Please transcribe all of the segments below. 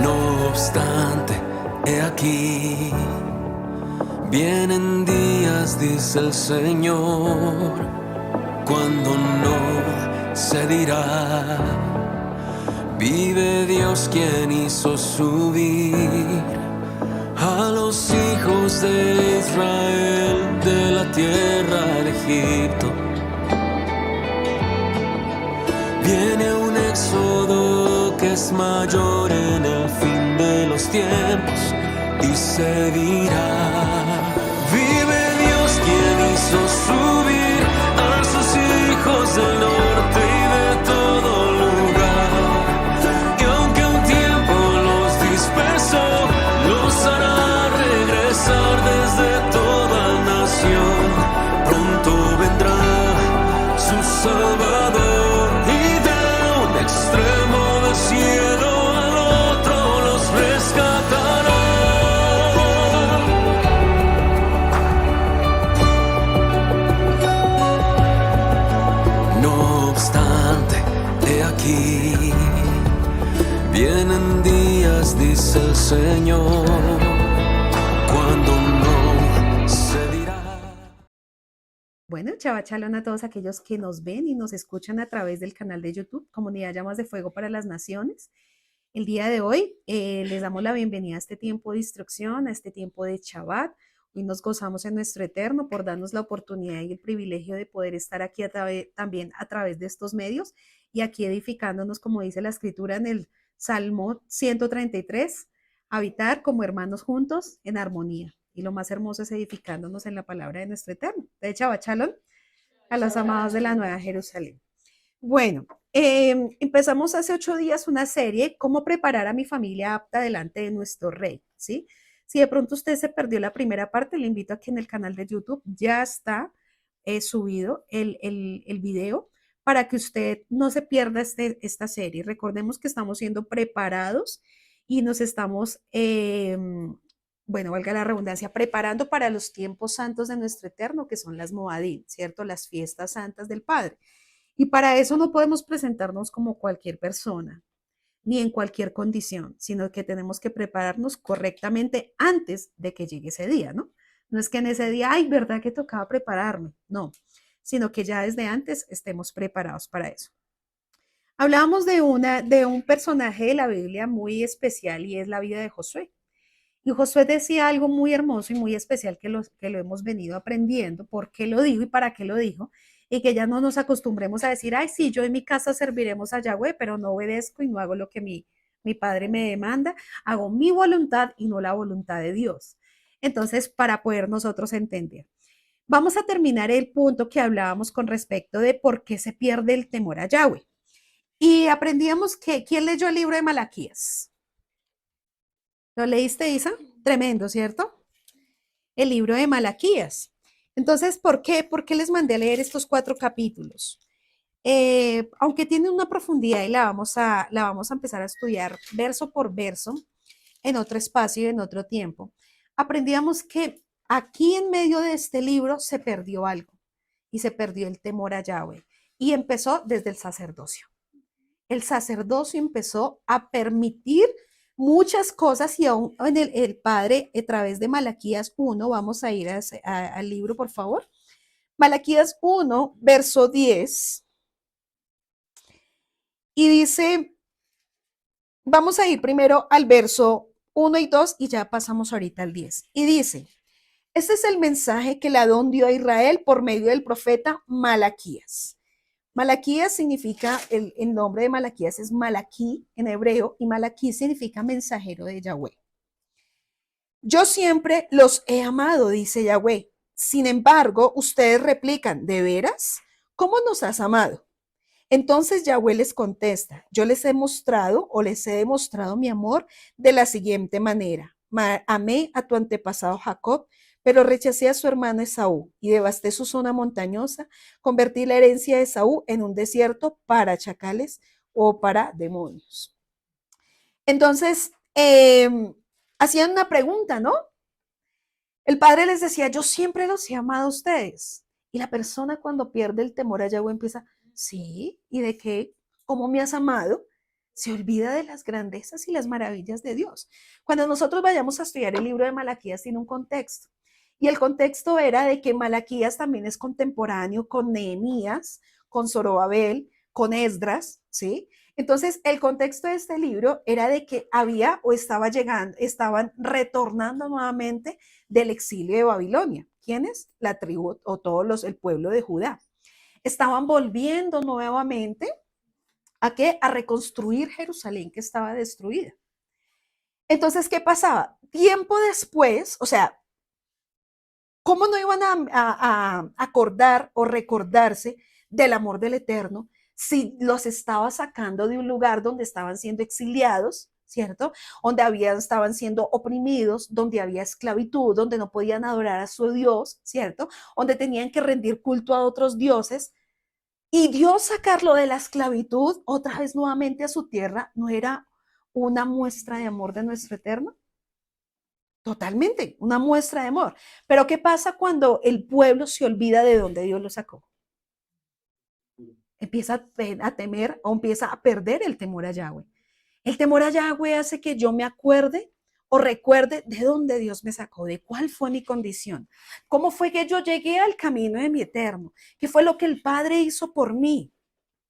No obstante, he aquí, vienen días, dice el Señor, cuando no se dirá, vive Dios quien hizo subir a los hijos de Israel de la tierra de Egipto. Viene un éxodo que es mayor en el fin de los tiempos y se dirá, vive Dios quien hizo subir a sus hijos del norte y de todo lugar. Y aunque un tiempo los dispersó, los hará regresar desde toda nación. Pronto vendrá su Salvador, extremo del cielo al otro los rescatará. No obstante, he aquí, vienen días, dice el Señor, cuando no se dirá. Bueno, Shabbat Shalom a todos aquellos que nos ven y nos escuchan a través del canal de YouTube, Comunidad Llamas de Fuego para las Naciones. El día de hoy les damos la bienvenida a este tiempo de instrucción, a este tiempo de Shabbat. Hoy nos gozamos en nuestro Eterno por darnos la oportunidad y el privilegio de poder estar aquí también a través de estos medios y aquí edificándonos, como dice la Escritura en el Salmo 133, habitar como hermanos juntos en armonía. Y lo más hermoso es edificándonos en la palabra de nuestro Eterno. De Shabbat Shalom a los amados de la Nueva Jerusalén. Bueno, empezamos hace 8 días una serie, cómo preparar a mi familia apta delante de nuestro Rey, ¿sí? Si de pronto usted se perdió la primera parte, le invito a que en el canal de YouTube ya está subido el video para que usted no se pierda esta serie. Recordemos que estamos siendo preparados y nos estamos, bueno, valga la redundancia, preparando para los tiempos santos de nuestro Eterno, que son las Moadim, ¿cierto? Las fiestas santas del Padre. Y para eso no podemos presentarnos como cualquier persona, ni en cualquier condición, sino que tenemos que prepararnos correctamente antes de que llegue ese día, ¿no? No es que en ese día, ay, ¿verdad que tocaba prepararme? No, sino que ya desde antes estemos preparados para eso. Hablábamos de un personaje de la Biblia muy especial y es la vida de Josué. Y Josué decía algo muy hermoso y muy especial que lo hemos venido aprendiendo, por qué lo dijo y para qué lo dijo, y que ya no nos acostumbremos a decir, ay, sí, yo en mi casa serviremos a Yahweh, pero no obedezco y no hago lo que mi padre me demanda, hago mi voluntad y no la voluntad de Dios. Entonces, para poder nosotros entender. Vamos a terminar el punto que hablábamos con respecto de por qué se pierde el temor a Yahweh. Y aprendíamos que, ¿quién leyó el libro de Malaquías? ¿Lo leíste, Isa? Tremendo, ¿cierto? El libro de Malaquías. Entonces, ¿por qué? ¿Por qué les mandé a leer estos 4 capítulos? Aunque tiene una profundidad y la vamos a empezar a estudiar verso por verso en otro espacio y en otro tiempo, aprendíamos que aquí en medio de este libro se perdió algo y se perdió el temor a Yahweh y empezó desde el sacerdocio. El sacerdocio empezó a permitir muchas cosas y aún en el Padre, a través de Malaquías 1, vamos a ir al libro, por favor. Malaquías 1, verso 10. Y dice, vamos a ir primero al verso 1 y 2 y ya pasamos ahorita al 10. Y dice, este es el mensaje que el Adón dio a Israel por medio del profeta Malaquías. Malaquías significa, el nombre de Malaquías es Malaquí en hebreo y Malaquí significa mensajero de Yahweh. Yo siempre los he amado, dice Yahweh. Sin embargo, ustedes replican, ¿de veras? ¿Cómo nos has amado? Entonces Yahweh les contesta, yo les he mostrado o les he demostrado mi amor de la siguiente manera. Amé a tu antepasado Jacob, pero rechacé a su hermano Esaú y devasté su zona montañosa, convertí la herencia de Esaú en un desierto para chacales o para demonios. Entonces, hacían una pregunta, ¿no? El padre les decía, yo siempre los he amado a ustedes. Y la persona cuando pierde el temor a Yahweh empieza, sí, ¿y de qué? ¿Cómo me has amado? Se olvida de las grandezas y las maravillas de Dios. Cuando nosotros vayamos a estudiar el libro de Malaquías, tiene un contexto. Y el contexto era de que Malaquías también es contemporáneo con Nehemías, con Zorobabel, con Esdras, ¿sí? Entonces, el contexto de este libro era de que había o estaba llegando, estaban retornando nuevamente del exilio de Babilonia. ¿Quiénes? La tribu o todos el pueblo de Judá. Estaban volviendo nuevamente ¿a qué? A reconstruir Jerusalén que estaba destruida. Entonces, ¿qué pasaba? Tiempo después, o sea, ¿cómo no iban a acordar o recordarse del amor del Eterno si los estaba sacando de un lugar donde estaban siendo exiliados, ¿cierto? Donde estaban siendo oprimidos, donde había esclavitud, donde no podían adorar a su Dios, ¿cierto? Donde tenían que rendir culto a otros dioses. Y Dios sacarlo de la esclavitud otra vez nuevamente a su tierra, ¿no era una muestra de amor de nuestro Eterno? Totalmente, una muestra de amor. Pero ¿qué pasa cuando el pueblo se olvida de dónde Dios lo sacó? Empieza a temer o empieza a perder el temor a Yahweh. El temor a Yahweh hace que yo me acuerde o recuerde de dónde Dios me sacó, de cuál fue mi condición, cómo fue que yo llegué al camino de mi Eterno, qué fue lo que el Padre hizo por mí,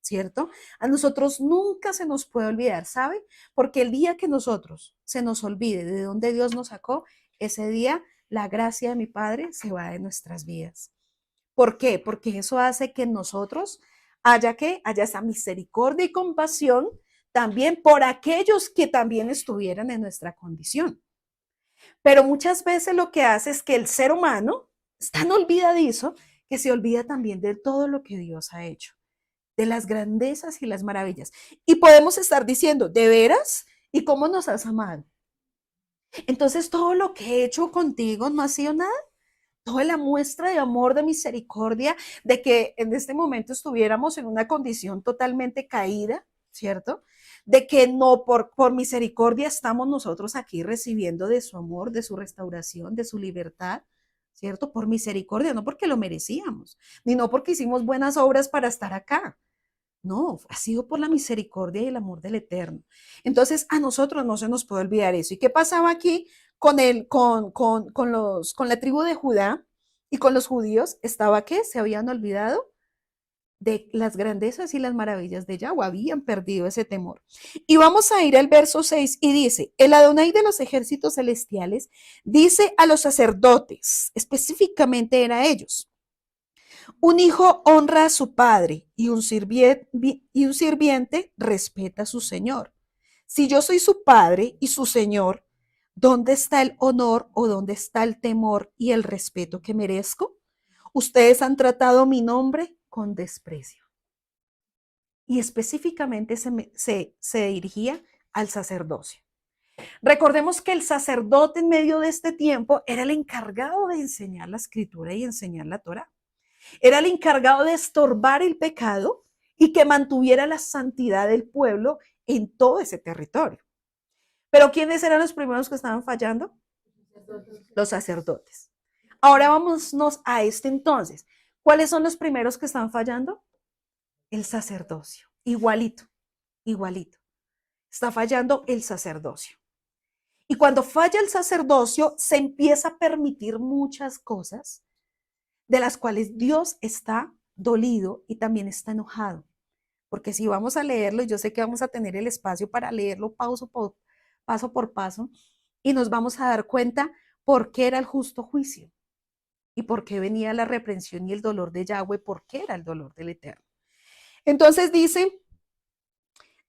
¿cierto? A nosotros nunca se nos puede olvidar, ¿sabe? Porque el día que nosotros se nos olvide de dónde Dios nos sacó, ese día la gracia de mi Padre se va de nuestras vidas. ¿Por qué? Porque eso hace que nosotros haya esa misericordia y compasión también por aquellos que también estuvieran en nuestra condición. Pero muchas veces lo que hace es que el ser humano es tan olvidadizo que se olvida también de todo lo que Dios ha hecho, de las grandezas y las maravillas. Y podemos estar diciendo, ¿de veras? ¿Y cómo nos has amado? Entonces, todo lo que he hecho contigo no ha sido nada. Toda la muestra de amor, de misericordia, de que en este momento estuviéramos en una condición totalmente caída, ¿cierto? De que no por misericordia estamos nosotros aquí recibiendo de su amor, de su restauración, de su libertad, ¿cierto? Por misericordia, no porque lo merecíamos, ni no porque hicimos buenas obras para estar acá. No, ha sido por la misericordia y el amor del Eterno. Entonces, a nosotros no se nos puede olvidar eso. ¿Y qué pasaba aquí con la tribu de Judá y con los judíos? Estaba que se habían olvidado de las grandezas y las maravillas de Yahweh, habían perdido ese temor. Y vamos a ir al verso 6 y dice, el Adonai de los ejércitos celestiales dice a los sacerdotes, específicamente era a ellos, un hijo honra a su padre y un sirviente respeta a su señor. Si yo soy su padre y su señor, ¿dónde está el honor o dónde está el temor y el respeto que merezco? Ustedes han tratado mi nombre con desprecio. Y específicamente se dirigía al sacerdocio. Recordemos que el sacerdote en medio de este tiempo era el encargado de enseñar la escritura y enseñar la Torá. Era el encargado de estorbar el pecado y que mantuviera la santidad del pueblo en todo ese territorio. Pero ¿quiénes eran los primeros que estaban fallando? Los sacerdotes. Ahora vámonos a este entonces. ¿Cuáles son los primeros que están fallando? El sacerdocio. Igualito, igualito. Está fallando el sacerdocio. Y cuando falla el sacerdocio, se empieza a permitir muchas cosas de las cuales Dios está dolido y también está enojado. Porque si vamos a leerlo, yo sé que vamos a tener el espacio para leerlo paso por paso, y nos vamos a dar cuenta por qué era el justo juicio y por qué venía la reprensión y el dolor de Yahweh, por qué era el dolor del Eterno. Entonces dice,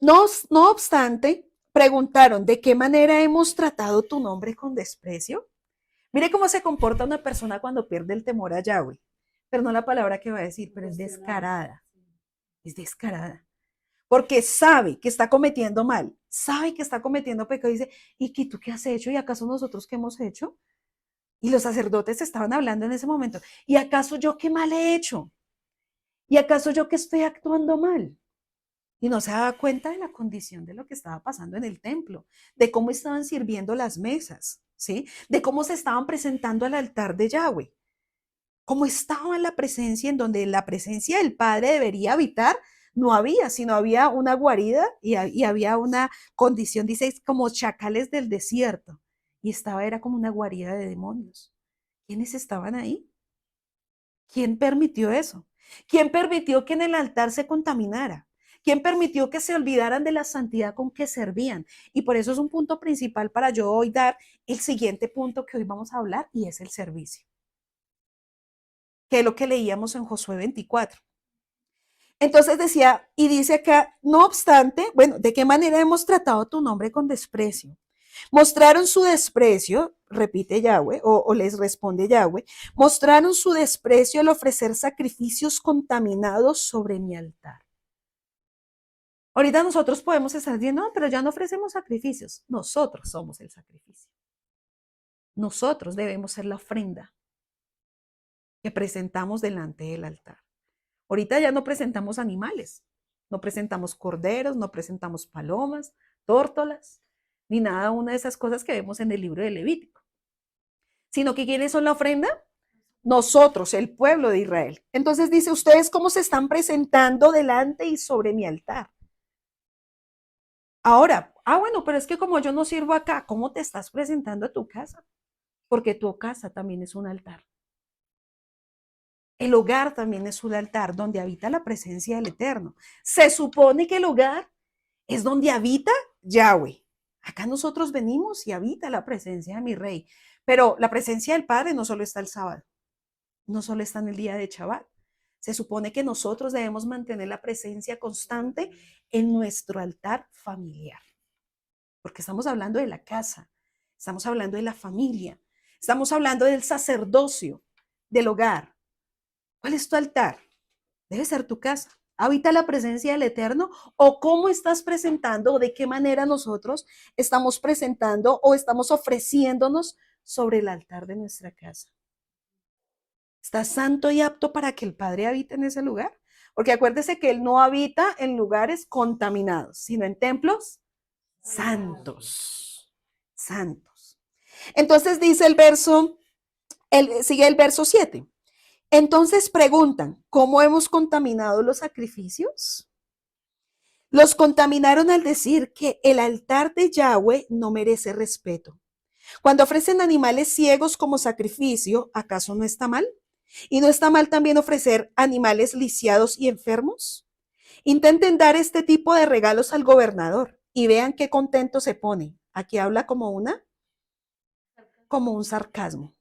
no obstante, preguntaron, ¿de qué manera hemos tratado tu nombre con desprecio? Mire cómo se comporta una persona cuando pierde el temor a Yahweh. Pero no la palabra que va a decir, pero es descarada. Es descarada. Porque sabe que está cometiendo mal, sabe que está cometiendo pecado y dice, ¿y tú qué has hecho? ¿Y acaso nosotros qué hemos hecho? Y los sacerdotes estaban hablando en ese momento, ¿y acaso yo qué mal he hecho? ¿Y acaso yo qué estoy actuando mal? Y no se daba cuenta de la condición de lo que estaba pasando en el templo, de cómo estaban sirviendo las mesas, ¿sí? De cómo se estaban presentando al altar de Yahweh. Cómo estaba en la presencia, en donde la presencia del Padre debería habitar, no había, sino había una guarida y había una condición, dice, como chacales del desierto. Y era como una guarida de demonios. ¿Quiénes estaban ahí? ¿Quién permitió eso? ¿Quién permitió que en el altar se contaminara? ¿Quién permitió que se olvidaran de la santidad con que servían? Y por eso es un punto principal para yo hoy dar el siguiente punto que hoy vamos a hablar, y es el servicio, que es lo que leíamos en Josué 24. Entonces decía, y dice acá, no obstante, bueno, ¿de qué manera hemos tratado tu nombre con desprecio? Mostraron su desprecio, repite Yahweh, o les responde Yahweh, mostraron su desprecio al ofrecer sacrificios contaminados sobre mi altar. Ahorita nosotros podemos estar diciendo, no, pero ya no ofrecemos sacrificios. Nosotros somos el sacrificio. Nosotros debemos ser la ofrenda que presentamos delante del altar. Ahorita ya no presentamos animales, no presentamos corderos, no presentamos palomas, tórtolas, ni nada una de esas cosas que vemos en el libro de Levítico. Sino que ¿quiénes son la ofrenda? Nosotros, el pueblo de Israel. Entonces dice, ¿ustedes cómo se están presentando delante y sobre mi altar? Ahora, bueno, pero es que como yo no sirvo acá, ¿cómo te estás presentando a tu casa? Porque tu casa también es un altar. El hogar también es un altar donde habita la presencia del Eterno. Se supone que el hogar es donde habita Yahweh. Acá nosotros venimos y habita la presencia de mi rey. Pero la presencia del Padre no solo está el sábado, no solo está en el día de Shabbat. Se supone que nosotros debemos mantener la presencia constante en nuestro altar familiar. Porque estamos hablando de la casa, estamos hablando de la familia, estamos hablando del sacerdocio, del hogar. ¿Cuál es tu altar? Debe ser tu casa. ¿Habita la presencia del Eterno? ¿O cómo estás presentando, o de qué manera nosotros estamos presentando o estamos ofreciéndonos sobre el altar de nuestra casa? ¿Estás santo y apto para que el Padre habite en ese lugar? Porque acuérdese que Él no habita en lugares contaminados, sino en templos santos. Santos. Entonces dice el verso, sigue el verso 7. Entonces preguntan, ¿cómo hemos contaminado los sacrificios? Los contaminaron al decir que el altar de Yahweh no merece respeto. Cuando ofrecen animales ciegos como sacrificio, ¿acaso no está mal? ¿Y no está mal también ofrecer animales lisiados y enfermos? Intenten dar este tipo de regalos al gobernador y vean qué contento se pone. Aquí habla como un sarcasmo.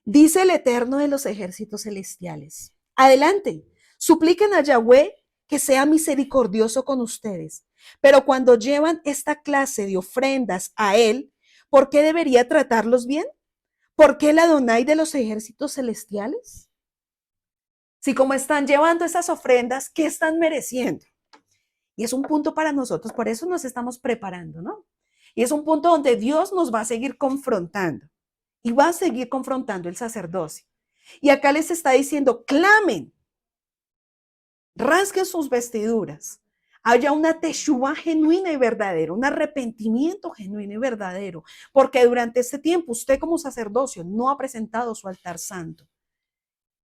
Dice el Eterno de los ejércitos celestiales. Adelante, supliquen a Yahweh que sea misericordioso con ustedes. Pero cuando llevan esta clase de ofrendas a Él, ¿por qué debería tratarlos bien? ¿Por qué el Adonai de los ejércitos celestiales? Si como están llevando esas ofrendas, ¿qué están mereciendo? Y es un punto para nosotros, por eso nos estamos preparando, ¿no? Y es un punto donde Dios nos va a seguir confrontando y va a seguir confrontando el sacerdocio. Y acá les está diciendo, clamen, rasguen sus vestiduras, haya una teshuva genuina y verdadera, un arrepentimiento genuino y verdadero, porque durante este tiempo usted como sacerdocio no ha presentado su altar santo.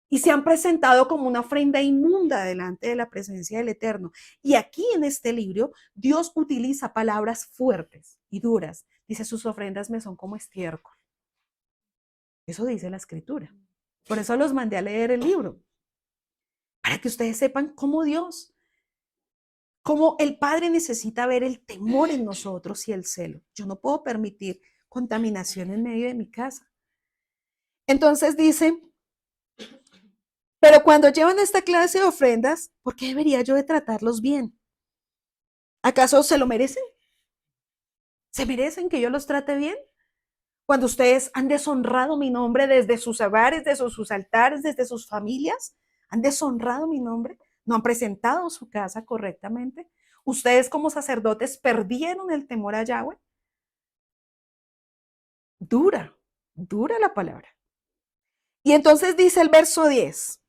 Y se han presentado como una ofrenda inmunda delante de la presencia del Eterno. Y aquí en este libro, Dios utiliza palabras fuertes y duras. Dice, sus ofrendas me son como estiércol. Eso dice la escritura. Por eso los mandé a leer el libro. Para que ustedes sepan cómo Dios, cómo el Padre necesita ver el temor en nosotros y el celo. Yo no puedo permitir contaminación en medio de mi casa. Entonces dice, pero cuando llevan esta clase de ofrendas, ¿por qué debería yo de tratarlos bien? ¿Acaso se lo merecen? ¿Se merecen que yo los trate bien? Cuando ustedes han deshonrado mi nombre desde sus hogares, desde sus altares, desde sus familias, han deshonrado mi nombre, no han presentado su casa correctamente. Ustedes como sacerdotes perdieron el temor a Yahweh. Dura la palabra. Y entonces dice el verso 10.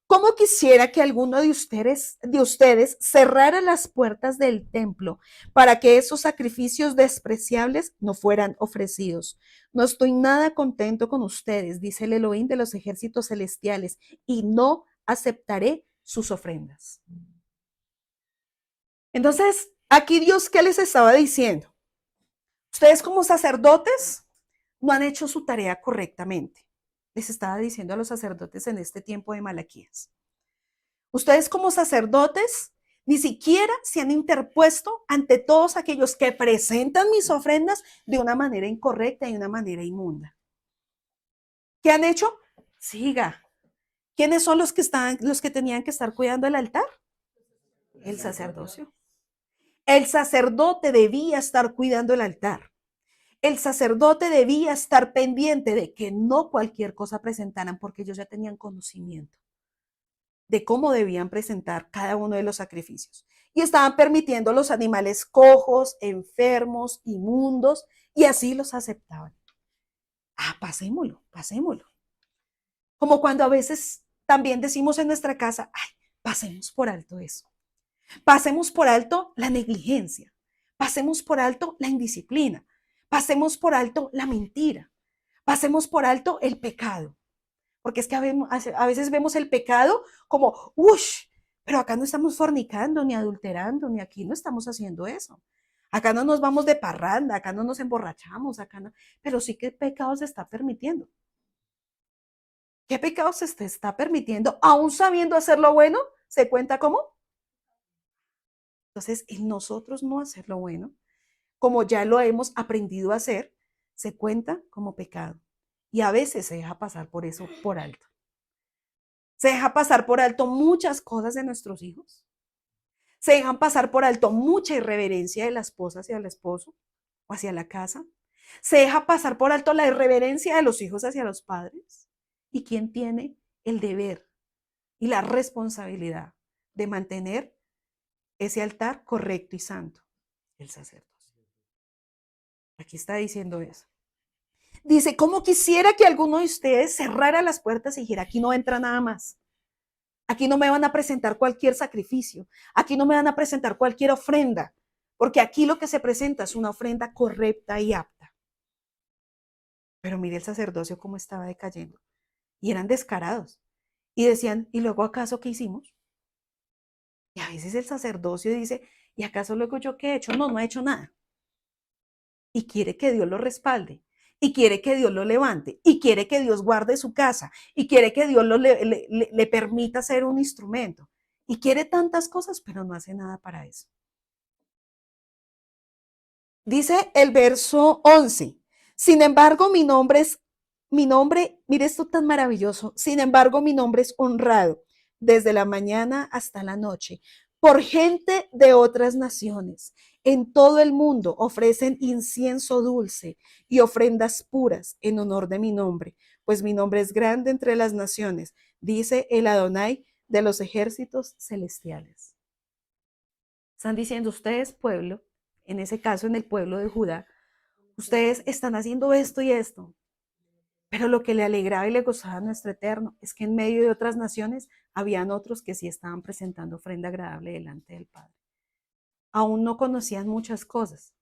¿Cómo quisiera que alguno de ustedes cerrara las puertas del templo para que esos sacrificios despreciables no fueran ofrecidos? No estoy nada contento con ustedes, dice el Elohim de los ejércitos celestiales, y no aceptaré sus ofrendas. Entonces, aquí Dios, ¿qué les estaba diciendo? Ustedes como sacerdotes no han hecho su tarea correctamente. Les estaba diciendo a los sacerdotes en este tiempo de Malaquías. Ustedes como sacerdotes ni siquiera se han interpuesto ante todos aquellos que presentan mis ofrendas de una manera incorrecta y una manera inmunda. ¿Qué han hecho? Siga. ¿Quiénes son los que tenían que estar cuidando el altar? El sacerdocio. El sacerdote debía estar cuidando el altar. El sacerdote debía estar pendiente de que no cualquier cosa presentaran, porque ellos ya tenían conocimiento de cómo debían presentar cada uno de los sacrificios. Y estaban permitiendo los animales cojos, enfermos, inmundos, y así los aceptaban. Pasémoslo, pasémoslo. Como cuando a veces también decimos en nuestra casa, pasemos por alto eso. Pasemos por alto la negligencia. Pasemos por alto la indisciplina. Pasemos por alto la mentira. Pasemos por alto el pecado. Porque es que a veces vemos el pecado como, pero acá no estamos fornicando, ni adulterando, ni aquí no estamos haciendo eso. Acá no nos vamos de parranda, acá no nos emborrachamos, acá no. Pero sí, ¿qué pecado se está permitiendo? ¿Qué pecado se está permitiendo? Aún sabiendo hacer lo bueno, ¿se cuenta como? Entonces, en nosotros no hacer lo bueno, como ya lo hemos aprendido a hacer, se cuenta como pecado. Y a veces se deja pasar por eso por alto. Se deja pasar por alto muchas cosas de nuestros hijos. Se dejan pasar por alto mucha irreverencia de la esposa hacia el esposo o hacia la casa. Se deja pasar por alto la irreverencia de los hijos hacia los padres. ¿Y quién tiene el deber y la responsabilidad de mantener ese altar correcto y santo? El sacerdote. Aquí está diciendo eso. Dice, ¿cómo quisiera que alguno de ustedes cerrara las puertas y dijera, aquí no entra nada más? Aquí no me van a presentar cualquier sacrificio. Aquí no me van a presentar cualquier ofrenda. Porque aquí lo que se presenta es una ofrenda correcta y apta. Pero mire el sacerdocio cómo estaba decayendo. Y eran descarados. Y decían, ¿y luego acaso qué hicimos? Y a veces el sacerdocio dice, ¿y acaso luego yo qué he hecho? No, no he hecho nada. Y quiere que Dios lo respalde. Y quiere que Dios lo levante. Y quiere que Dios guarde su casa. Y quiere que Dios le permita ser un instrumento. Y quiere tantas cosas, pero no hace nada para eso. Dice el verso 11. Sin embargo, mire esto tan maravilloso. Sin embargo, mi nombre es honrado desde la mañana hasta la noche por gente de otras naciones. En todo el mundo ofrecen incienso dulce y ofrendas puras en honor de mi nombre, pues mi nombre es grande entre las naciones, dice el Adonai de los ejércitos celestiales. Están diciendo ustedes, pueblo, en ese caso en el pueblo de Judá, ustedes están haciendo esto y esto. Pero lo que le alegraba y le gozaba a nuestro Eterno es que en medio de otras naciones habían otros que sí estaban presentando ofrenda agradable delante del Padre. Aún no conocían muchas cosas,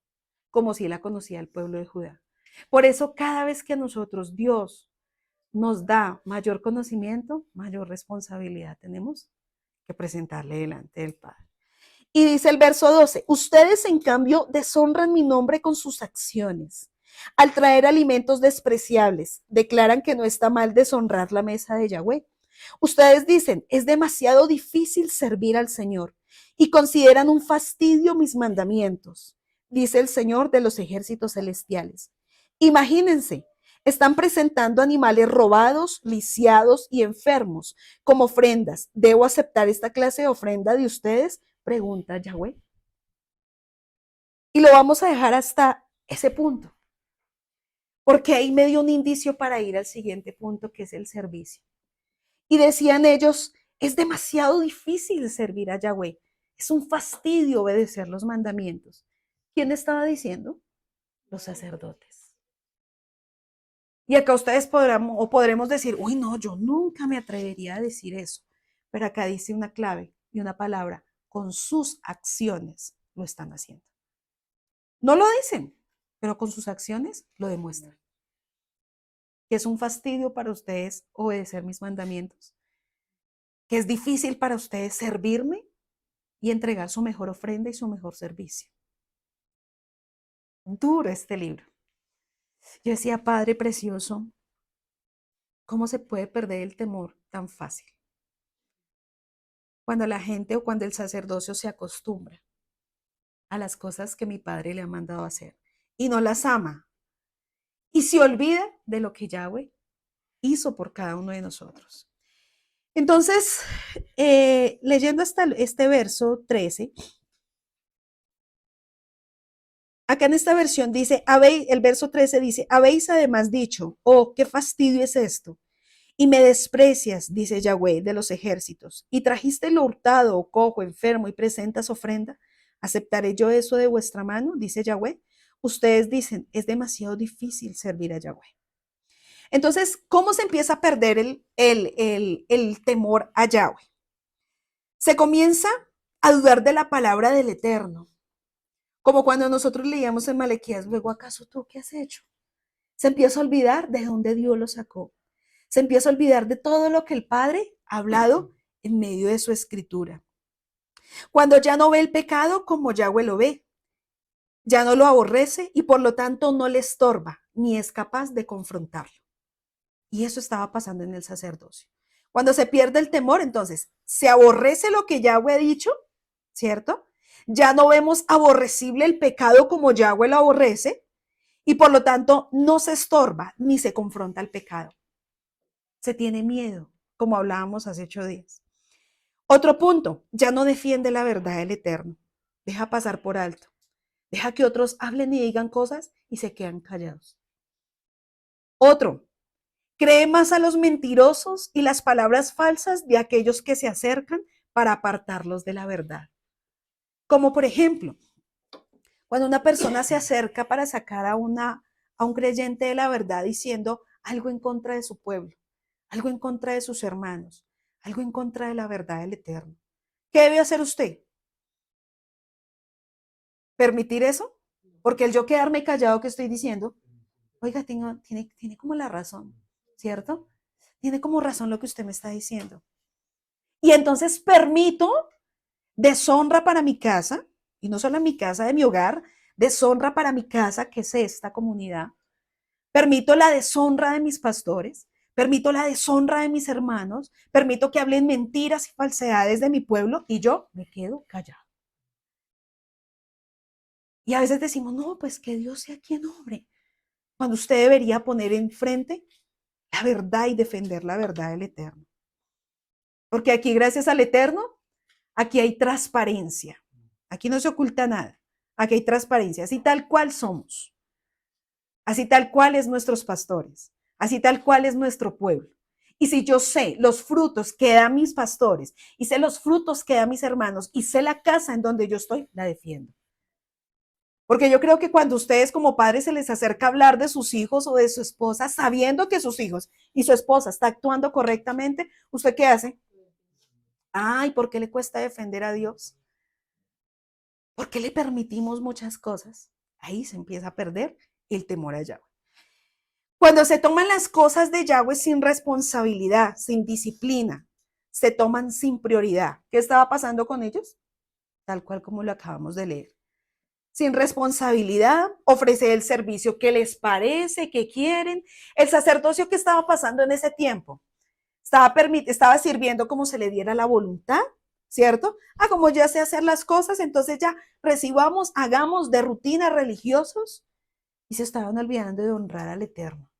como si la conocía el pueblo de Judá. Por eso cada vez que a nosotros Dios nos da mayor conocimiento, mayor responsabilidad tenemos que presentarle delante del Padre. Y dice el verso 12, ustedes en cambio deshonran mi nombre con sus acciones. Al traer alimentos despreciables, declaran que no está mal deshonrar la mesa de Yahweh. Ustedes dicen, es demasiado difícil servir al Señor y consideran un fastidio mis mandamientos, dice el Señor de los ejércitos celestiales. Imagínense, están presentando animales robados, lisiados y enfermos como ofrendas. ¿Debo aceptar esta clase de ofrenda de ustedes? Pregunta Yahweh. Y lo vamos a dejar hasta ese punto, porque ahí me dio un indicio para ir al siguiente punto, que es el servicio. Y decían ellos, es demasiado difícil servir a Yahweh, es un fastidio obedecer los mandamientos. ¿Quién estaba diciendo? Los sacerdotes. Y acá ustedes podremos decir, uy, no, yo nunca me atrevería a decir eso. Pero acá dice una clave y una palabra, con sus acciones lo están haciendo. No lo dicen, pero con sus acciones lo demuestran. Que es un fastidio para ustedes obedecer mis mandamientos. Que es difícil para ustedes servirme y entregar su mejor ofrenda y su mejor servicio. Duro este libro. Yo decía, Padre precioso, ¿cómo se puede perder el temor tan fácil? Cuando la gente o cuando el sacerdocio se acostumbra a las cosas que mi Padre le ha mandado hacer y no las ama y se olvida de lo que Yahweh hizo por cada uno de nosotros. Entonces, leyendo hasta este verso 13, acá en esta versión dice, el verso 13 dice, habéis además dicho, oh, qué fastidio es esto, y me desprecias, dice Yahweh de los ejércitos, y trajiste lo hurtado, o cojo, enfermo, y presentas ofrenda, ¿aceptaré yo eso de vuestra mano? Dice Yahweh. Ustedes dicen, es demasiado difícil servir a Yahweh. Entonces, ¿cómo se empieza a perder el temor a Yahweh? Se comienza a dudar de la palabra del Eterno. Como cuando nosotros leíamos en Malaquías, luego, ¿acaso tú qué has hecho? Se empieza a olvidar de dónde Dios lo sacó. Se empieza a olvidar de todo lo que el Padre ha hablado en medio de su escritura. Cuando ya no ve el pecado como Yahweh lo ve, ya no lo aborrece y por lo tanto no le estorba ni es capaz de confrontarlo. Y eso estaba pasando en el sacerdocio. Cuando se pierde el temor, entonces se aborrece lo que Yahweh ha dicho, ¿cierto? Ya no vemos aborrecible el pecado como Yahweh lo aborrece y por lo tanto no se estorba ni se confronta el pecado. Se tiene miedo, como hablábamos hace 8 días. Otro punto, ya no defiende la verdad del Eterno. Deja pasar por alto. Deja que otros hablen y digan cosas y se quedan callados. Otro, cree más a los mentirosos y las palabras falsas de aquellos que se acercan para apartarlos de la verdad. Como por ejemplo, cuando una persona se acerca para sacar a un creyente de la verdad diciendo algo en contra de su pueblo, algo en contra de sus hermanos, algo en contra de la verdad del Eterno. ¿Qué debe hacer usted? ¿Permitir eso? Porque el yo quedarme callado que estoy diciendo, oiga, tiene como la razón, ¿cierto? Tiene como razón lo que usted me está diciendo. Y entonces permito deshonra para mi casa, y no solo en mi casa, de mi hogar, deshonra para mi casa, que es esta comunidad. Permito la deshonra de mis pastores, permito la deshonra de mis hermanos, permito que hablen mentiras y falsedades de mi pueblo y yo me quedo callado. Y a veces decimos, no, pues que Dios sea quien obre, cuando usted debería poner enfrente la verdad y defender la verdad del Eterno. Porque aquí, gracias al Eterno, aquí hay transparencia. Aquí no se oculta nada. Aquí hay transparencia, así tal cual somos. Así tal cual es nuestros pastores. Así tal cual es nuestro pueblo. Y si yo sé los frutos que dan mis pastores, y sé los frutos que dan mis hermanos, y sé la casa en donde yo estoy, la defiendo. Porque yo creo que cuando ustedes como padres se les acerca a hablar de sus hijos o de su esposa, sabiendo que sus hijos y su esposa está actuando correctamente, ¿usted qué hace? Ay, ¿por qué le cuesta defender a Dios? ¿Por qué le permitimos muchas cosas? Ahí se empieza a perder el temor a Yahweh. Cuando se toman las cosas de Yahweh sin responsabilidad, sin disciplina, se toman sin prioridad. ¿Qué estaba pasando con ellos? Tal cual como lo acabamos de leer. Sin responsabilidad, ofrecer el servicio que les parece, que quieren. El sacerdocio que estaba pasando en ese tiempo, estaba sirviendo como se le diera la voluntad, ¿cierto? Como ya sé hacer las cosas, entonces ya recibamos, hagamos de rutina religiosos y se estaban olvidando de honrar al Eterno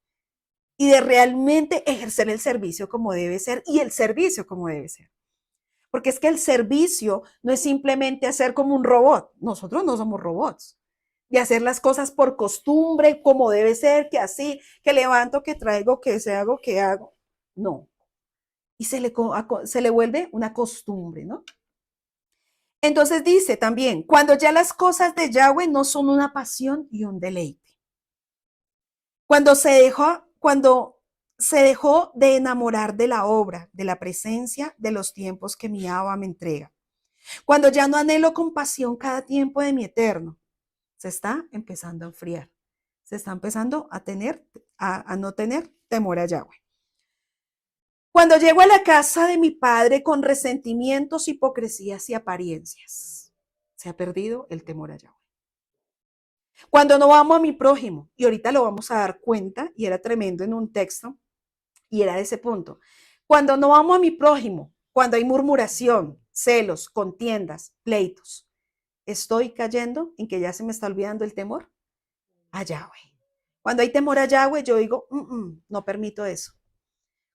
y de realmente ejercer el servicio como debe ser y el servicio como debe ser. Porque es que el servicio no es simplemente hacer como un robot. Nosotros no somos robots. De hacer las cosas por costumbre, como debe ser, que así, que levanto, que traigo, que se hago, que hago. No. Y se le vuelve una costumbre, ¿no? Entonces dice también, cuando ya las cosas de Yahweh no son una pasión y un deleite. Cuando se dejó de enamorar de la obra, de la presencia, de los tiempos que mi Abba me entrega. Cuando ya no anhelo con pasión cada tiempo de mi eterno, se está empezando a enfriar. Se está empezando a no tener temor a Yahweh. Cuando llego a la casa de mi padre con resentimientos, hipocresías y apariencias, se ha perdido el temor a Yahweh. Cuando no amo a mi prójimo, y ahorita lo vamos a dar cuenta, y era tremendo en un texto, y era de ese punto. Cuando no amo a mi prójimo, cuando hay murmuración, celos, contiendas, pleitos, estoy cayendo en que ya se me está olvidando el temor a Yahweh. Cuando hay temor a Yahweh, yo digo, no permito eso.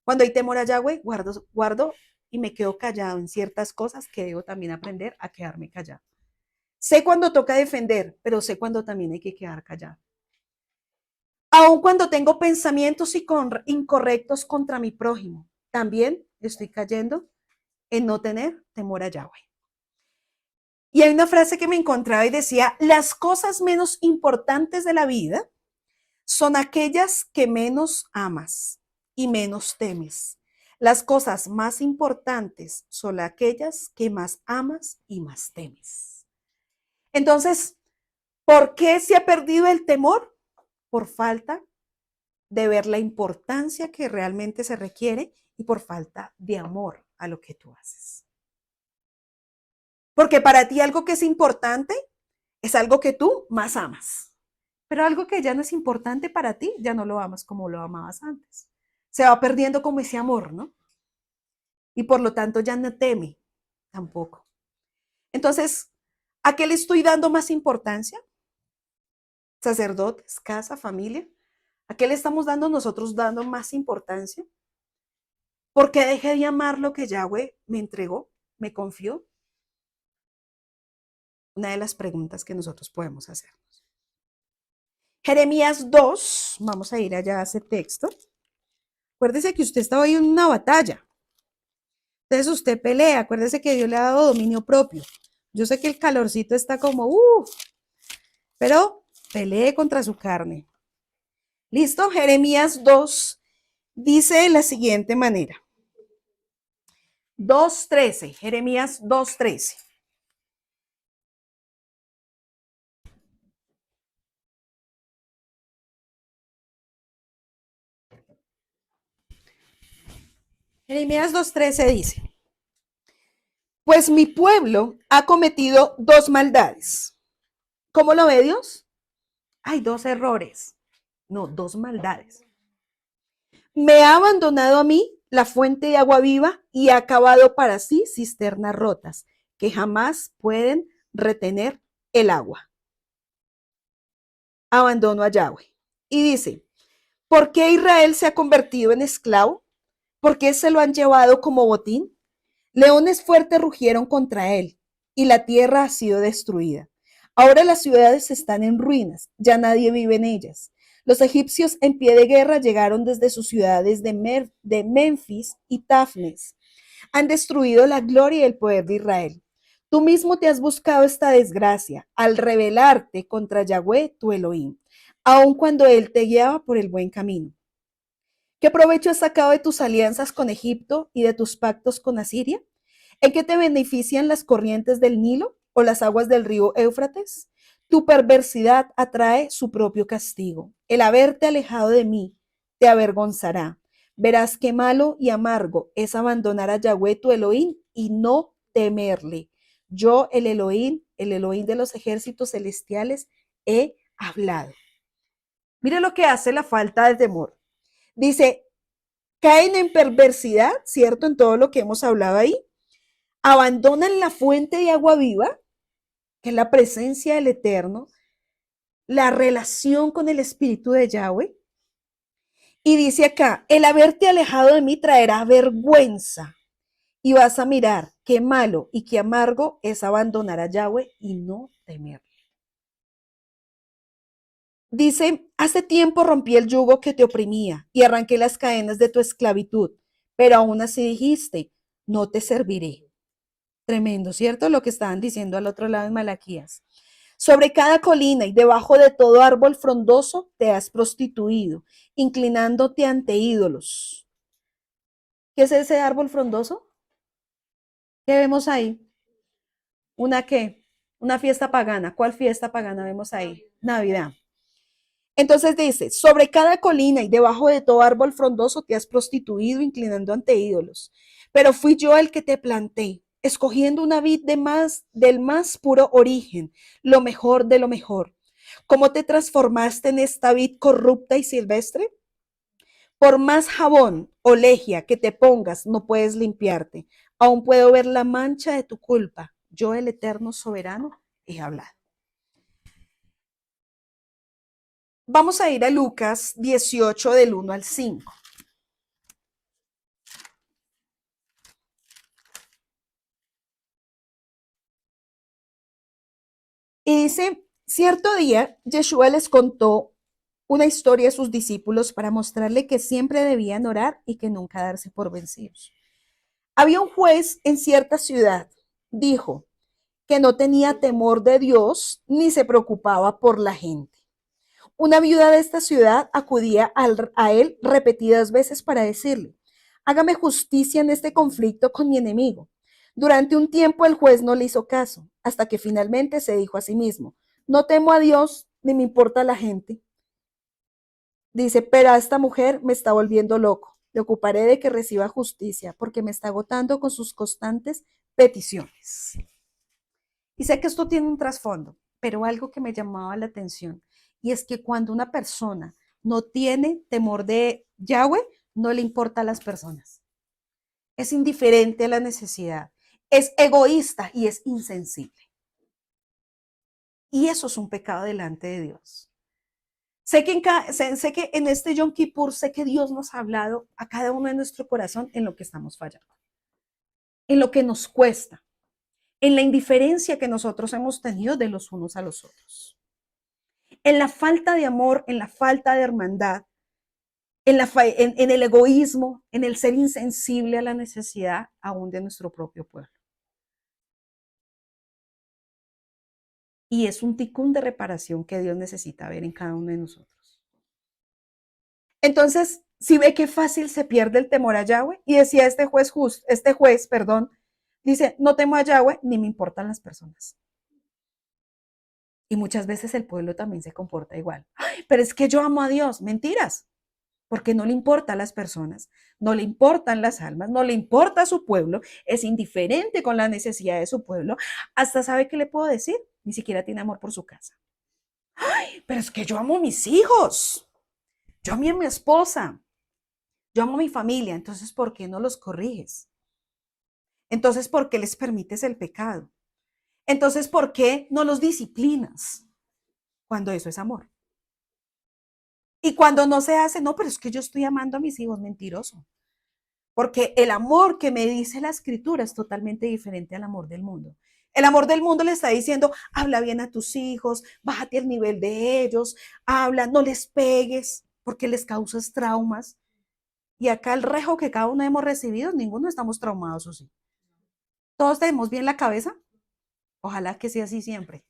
Cuando hay temor a Yahweh, guardo y me quedo callado en ciertas cosas que debo también aprender a quedarme callado. Sé cuando toca defender, pero sé cuando también hay que quedar callado. Aun cuando tengo pensamientos incorrectos contra mi prójimo, también estoy cayendo en no tener temor a Yahweh. Y hay una frase que me encontraba y decía, las cosas menos importantes de la vida son aquellas que menos amas y menos temes. Las cosas más importantes son aquellas que más amas y más temes. Entonces, ¿por qué se ha perdido el temor? Por falta de ver la importancia que realmente se requiere y por falta de amor a lo que tú haces. Porque para ti algo que es importante es algo que tú más amas. Pero algo que ya no es importante para ti, ya no lo amas como lo amabas antes. Se va perdiendo como ese amor, ¿no? Y por lo tanto ya no teme tampoco. Entonces, ¿a qué le estoy dando más importancia? Sacerdotes, casa, familia. ¿A qué le estamos dando nosotros dando más importancia? ¿Por qué dejé de amar lo que Yahweh me entregó, me confió? Una de las preguntas que nosotros podemos hacernos. Jeremías 2, vamos a ir allá a ese texto. Acuérdese que usted está hoy en una batalla. Entonces usted pelea, acuérdese que Dios le ha dado dominio propio. Yo sé que el calorcito está como, pero pelee contra su carne. ¿Listo? Jeremías 2 dice de la siguiente manera. 2:13, Jeremías 2:13. Jeremías 2:13 dice, pues mi pueblo ha cometido dos maldades. ¿Cómo lo ve Dios? Hay dos errores, no, dos maldades. Me ha abandonado a mí la fuente de agua viva y ha cavado para sí cisternas rotas que jamás pueden retener el agua. Abandono a Yahweh. Y dice, ¿por qué Israel se ha convertido en esclavo? ¿Por qué se lo han llevado como botín? Leones fuertes rugieron contra él y la tierra ha sido destruida. Ahora las ciudades están en ruinas, ya nadie vive en ellas. Los egipcios en pie de guerra llegaron desde sus ciudades de Memphis y Tafnes. Han destruido la gloria y el poder de Israel. Tú mismo te has buscado esta desgracia al rebelarte contra Yahweh, tu Elohim, aun cuando él te guiaba por el buen camino. ¿Qué provecho has sacado de tus alianzas con Egipto y de tus pactos con Asiria? ¿En qué te benefician las corrientes del Nilo o las aguas del río Éufrates? Tu perversidad atrae su propio castigo. El haberte alejado de mí te avergonzará. Verás qué malo y amargo es abandonar a Yahweh tu Elohim y no temerle. Yo, el Elohim de los ejércitos celestiales, he hablado. Mire lo que hace la falta de temor. Dice, caen en perversidad, ¿cierto? En todo lo que hemos hablado ahí. Abandonan la fuente de agua viva, que es la presencia del Eterno, la relación con el Espíritu de Yahweh. Y dice acá, el haberte alejado de mí traerá vergüenza. Y vas a mirar qué malo y qué amargo es abandonar a Yahweh y no temerle. Dice, hace tiempo rompí el yugo que te oprimía y arranqué las cadenas de tu esclavitud, pero aún así dijiste, no te serviré. Tremendo, ¿cierto? Lo que estaban diciendo al otro lado en Malaquías. Sobre cada colina y debajo de todo árbol frondoso te has prostituido, inclinándote ante ídolos. ¿Qué es ese árbol frondoso? ¿Qué vemos ahí? ¿Una qué? Una fiesta pagana. ¿Cuál fiesta pagana vemos ahí? Navidad. Entonces dice, sobre cada colina y debajo de todo árbol frondoso te has prostituido inclinando ante ídolos. Pero fui yo el que te planté, escogiendo una vid del más puro origen, lo mejor de lo mejor. ¿Cómo te transformaste en esta vid corrupta y silvestre? Por más jabón o lejia que te pongas, no puedes limpiarte. Aún puedo ver la mancha de tu culpa. Yo, el eterno soberano, he hablado. Vamos a ir a Lucas 18 del 1 al 5. Y dice, cierto día, Yeshua les contó una historia a sus discípulos para mostrarle que siempre debían orar y que nunca darse por vencidos. Había un juez en cierta ciudad, dijo, que no tenía temor de Dios ni se preocupaba por la gente. Una viuda de esta ciudad acudía a él repetidas veces para decirle, hágame justicia en este conflicto con mi enemigo. Durante un tiempo el juez no le hizo caso, hasta que finalmente se dijo a sí mismo, no temo a Dios ni me importa la gente. Dice, pero a esta mujer me está volviendo loco. Le ocuparé de que reciba justicia porque me está agotando con sus constantes peticiones. Y sé que esto tiene un trasfondo, pero algo que me llamaba la atención, y es que cuando una persona no tiene temor de Yahweh, no le importa a las personas. Es indiferente a la necesidad, es egoísta y es insensible. Y eso es un pecado delante de Dios. Sé que en este Yom Kippur, sé que Dios nos ha hablado a cada uno de nuestro corazón en lo que estamos fallando, en lo que nos cuesta, en la indiferencia que nosotros hemos tenido de los unos a los otros, en la falta de amor, en la falta de hermandad, en el egoísmo, en el ser insensible a la necesidad aún de nuestro propio pueblo. Y es un ticún de reparación que Dios necesita ver en cada uno de nosotros. Entonces, si ve qué fácil se pierde el temor a Yahweh, y decía este juez, dice, no temo a Yahweh ni me importan las personas. Y muchas veces el pueblo también se comporta igual. Ay, pero es que yo amo a Dios. Mentiras, porque no le importa a las personas, no le importan las almas, no le importa a su pueblo, es indiferente con la necesidad de su pueblo. Hasta sabe qué le puedo decir, ni siquiera tiene amor por su casa. Ay, pero es que yo amo a mis hijos, yo amo a mi esposa, yo amo a mi familia. Entonces, ¿por qué no los corriges? Entonces, ¿por qué les permites el pecado? Entonces, ¿por qué no los disciplinas? Cuando eso es amor. Y cuando no se hace, no, pero es que yo estoy amando a mis hijos, mentiroso. Porque el amor que me dice la escritura es totalmente diferente al amor del mundo. El amor del mundo le está diciendo, habla bien a tus hijos, bájate al nivel de ellos, habla, no les pegues, porque les causas traumas. Y acá el rejo que cada uno hemos recibido, ninguno estamos traumados, ¿o sí? Todos tenemos bien la cabeza. Ojalá que sea así siempre,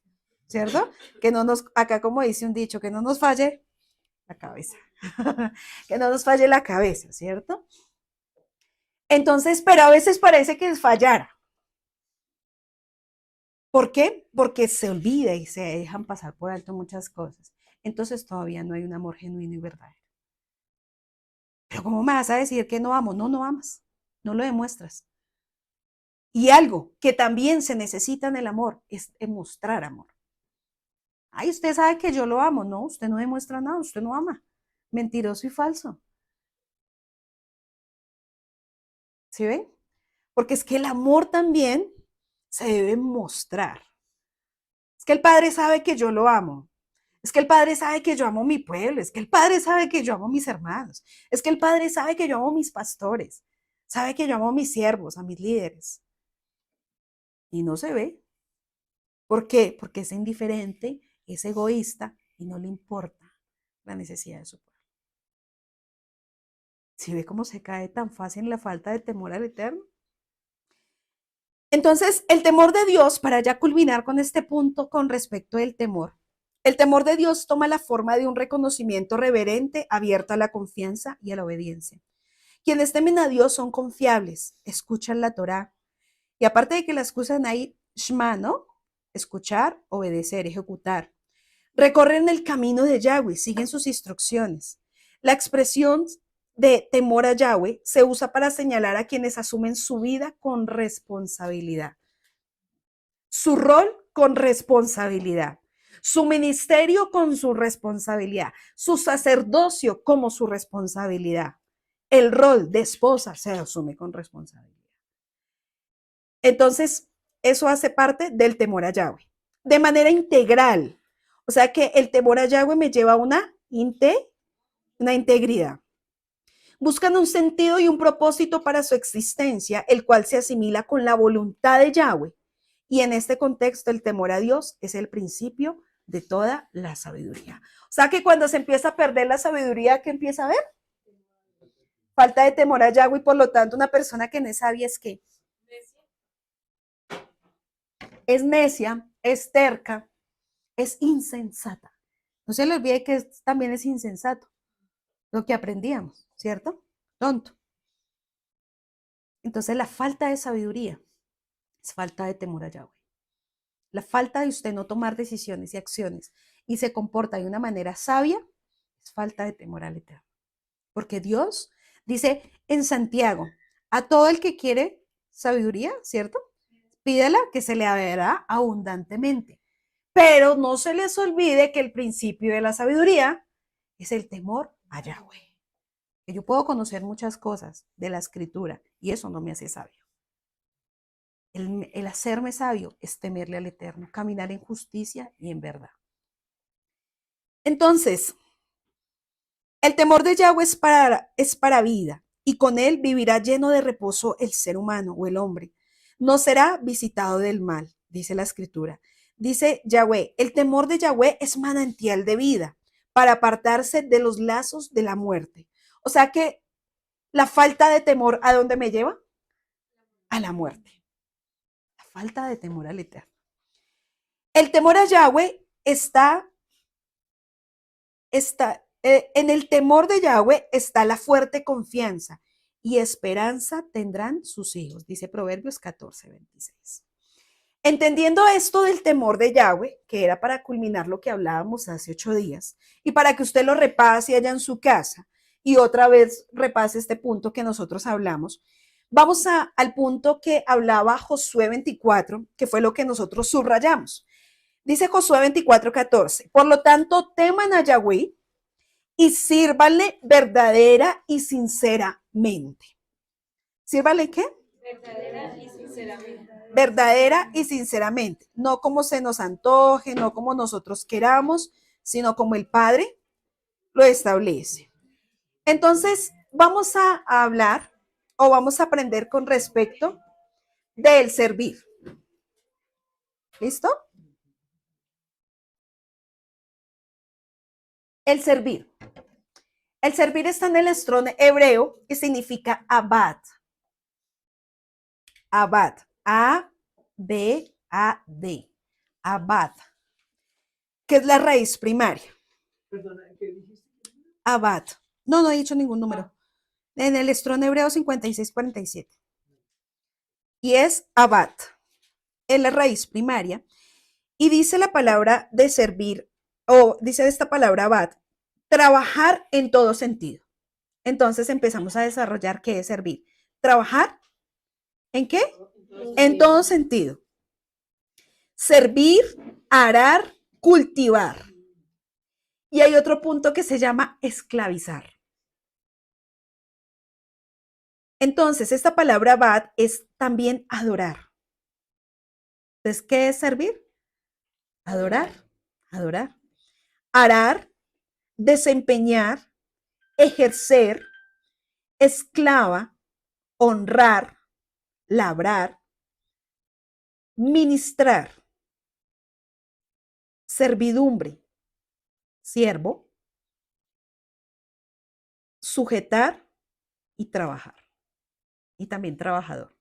¿cierto? Que no nos, acá como dice un dicho, que no nos falle la cabeza, que no nos falle la cabeza, ¿cierto? Entonces, pero a veces parece que fallara. ¿Por qué? Porque se olvida y se dejan pasar por alto muchas cosas. Entonces todavía no hay un amor genuino y verdadero. Pero ¿cómo me vas a decir que no amo? No, no amas, no lo demuestras. Y algo que también se necesita en el amor es mostrar amor. Ay, usted sabe que yo lo amo. No, usted no demuestra nada, usted no ama. Mentiroso y falso. ¿Sí ven? Porque es que el amor también se debe mostrar. Es que el Padre sabe que yo lo amo. Es que el Padre sabe que yo amo mi pueblo. Es que el Padre sabe que yo amo a mis hermanos. Es que el Padre sabe que yo amo a mis pastores. Sabe que yo amo a mis siervos, a mis líderes. Y no se ve. ¿Por qué? Porque es indiferente, es egoísta y no le importa la necesidad de su pueblo. ¿Sí ve cómo se cae tan fácil en la falta de temor al Eterno? Entonces, el temor de Dios, para ya culminar con este punto con respecto al temor, el temor de Dios toma la forma de un reconocimiento reverente, abierto a la confianza y a la obediencia. Quienes temen a Dios son confiables, escuchan la Torá. Y aparte de que la escuchan ahí, Shema, ¿no? Escuchar, obedecer, ejecutar. Recorren el camino de Yahweh, siguen sus instrucciones. La expresión de temor a Yahweh se usa para señalar a quienes asumen su vida con responsabilidad, su rol con responsabilidad, su ministerio con su responsabilidad, su sacerdocio como su responsabilidad. El rol de esposa se asume con responsabilidad. Entonces, eso hace parte del temor a Yahweh, de manera integral. O sea que el temor a Yahweh me lleva a una integridad. Buscan un sentido y un propósito para su existencia, el cual se asimila con la voluntad de Yahweh. Y en este contexto, el temor a Dios es el principio de toda la sabiduría. O sea que cuando se empieza a perder la sabiduría, ¿qué empieza a haber? Falta de temor a Yahweh, y por lo tanto, una persona que no es sabia es que es necia, es terca, es insensata. No se le olvide que también es insensato lo que aprendíamos, ¿cierto? Tonto. Entonces la falta de sabiduría es falta de temor a Yahweh. La falta de usted no tomar decisiones y acciones y se comporta de una manera sabia es falta de temor al Eterno. Porque Dios dice en Santiago, a todo el que quiere sabiduría, ¿cierto? Pídela que se le dará abundantemente. Pero no se les olvide que el principio de la sabiduría es el temor a Yahweh. Que yo puedo conocer muchas cosas de la escritura y eso no me hace sabio. El hacerme sabio es temerle al Eterno, caminar en justicia y en verdad. Entonces, el temor de Yahweh es para vida y con él vivirá lleno de reposo el ser humano o el hombre. No será visitado del mal, dice la escritura. Dice Yahweh, el temor de Yahweh es manantial de vida para apartarse de los lazos de la muerte. O sea que la falta de temor, ¿a dónde me lleva? A la muerte. La falta de temor al Eterno. El temor a Yahweh está en el temor de Yahweh está la fuerte confianza y esperanza tendrán sus hijos, dice Proverbios 14:26. Entendiendo esto del temor de Yahweh, que era para culminar lo que hablábamos hace 8 días, y para que usted lo repase allá en su casa y otra vez repase este punto que nosotros hablamos, vamos al punto que hablaba Josué 24, que fue lo que nosotros subrayamos. Dice Josué 24:14, por lo tanto, teman a Yahweh y sírvanle verdadera y sinceramente. ¿Sírvanle qué? Verdadera y sinceramente. Verdadera y sinceramente. No como se nos antoje, no como nosotros queramos, sino como el Padre lo establece. Entonces, vamos a hablar o vamos a aprender con respecto del servir. ¿Listo? El servir. El servir está en el estrón hebreo y significa abad. Abad. A-B-A-D. Abad. Que es la raíz primaria. Perdona, ¿qué dijiste? Abad. No he dicho ningún número. En el estrón hebreo 5647. Y es abad. Es la raíz primaria. Y dice la palabra de servir, o dice esta palabra abad, trabajar en todo sentido. Entonces empezamos a desarrollar qué es servir. Trabajar ¿en qué? En todo sentido. Servir, arar, cultivar. Y hay otro punto que se llama esclavizar. Entonces, esta palabra abad es también adorar. Entonces, ¿qué es servir? Adorar, adorar. Arar, desempeñar, ejercer, esclava, honrar, labrar, ministrar, servidumbre, siervo, sujetar y trabajar. Y también trabajador.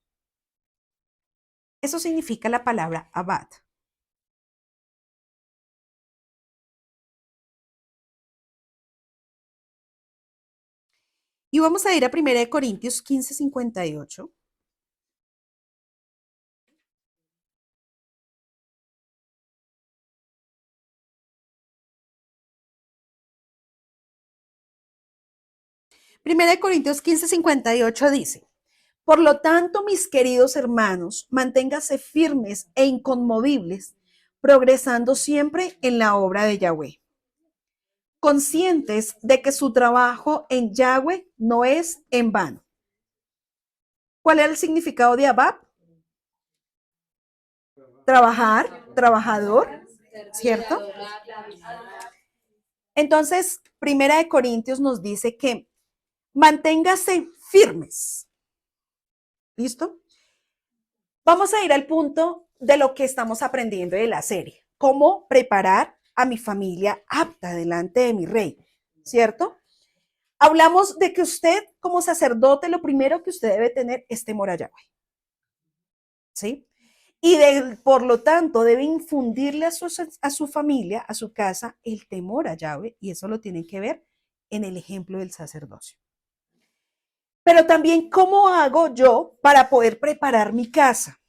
Eso significa la palabra abad. Y vamos a ir a 1 Corintios 15:58. Primera de Corintios 15:58 dice, por lo tanto, mis queridos hermanos, manténganse firmes e inconmovibles, progresando siempre en la obra de Yahweh, conscientes de que su trabajo en Yahweh no es en vano. ¿Cuál es el significado de Abab? Trabajar, trabajador, ¿cierto? Entonces, Primera de Corintios nos dice que manténgase firmes. ¿Listo? Vamos a ir al punto de lo que estamos aprendiendo de la serie. Cómo preparar a mi familia apta delante de mi rey, ¿cierto? Hablamos de que usted como sacerdote lo primero que usted debe tener es temor a Yahweh, ¿sí? Y por lo tanto debe infundirle a su familia, a su casa, el temor a Yahweh, y eso lo tienen que ver en el ejemplo del sacerdocio. Pero también, ¿cómo hago yo para poder preparar mi casa?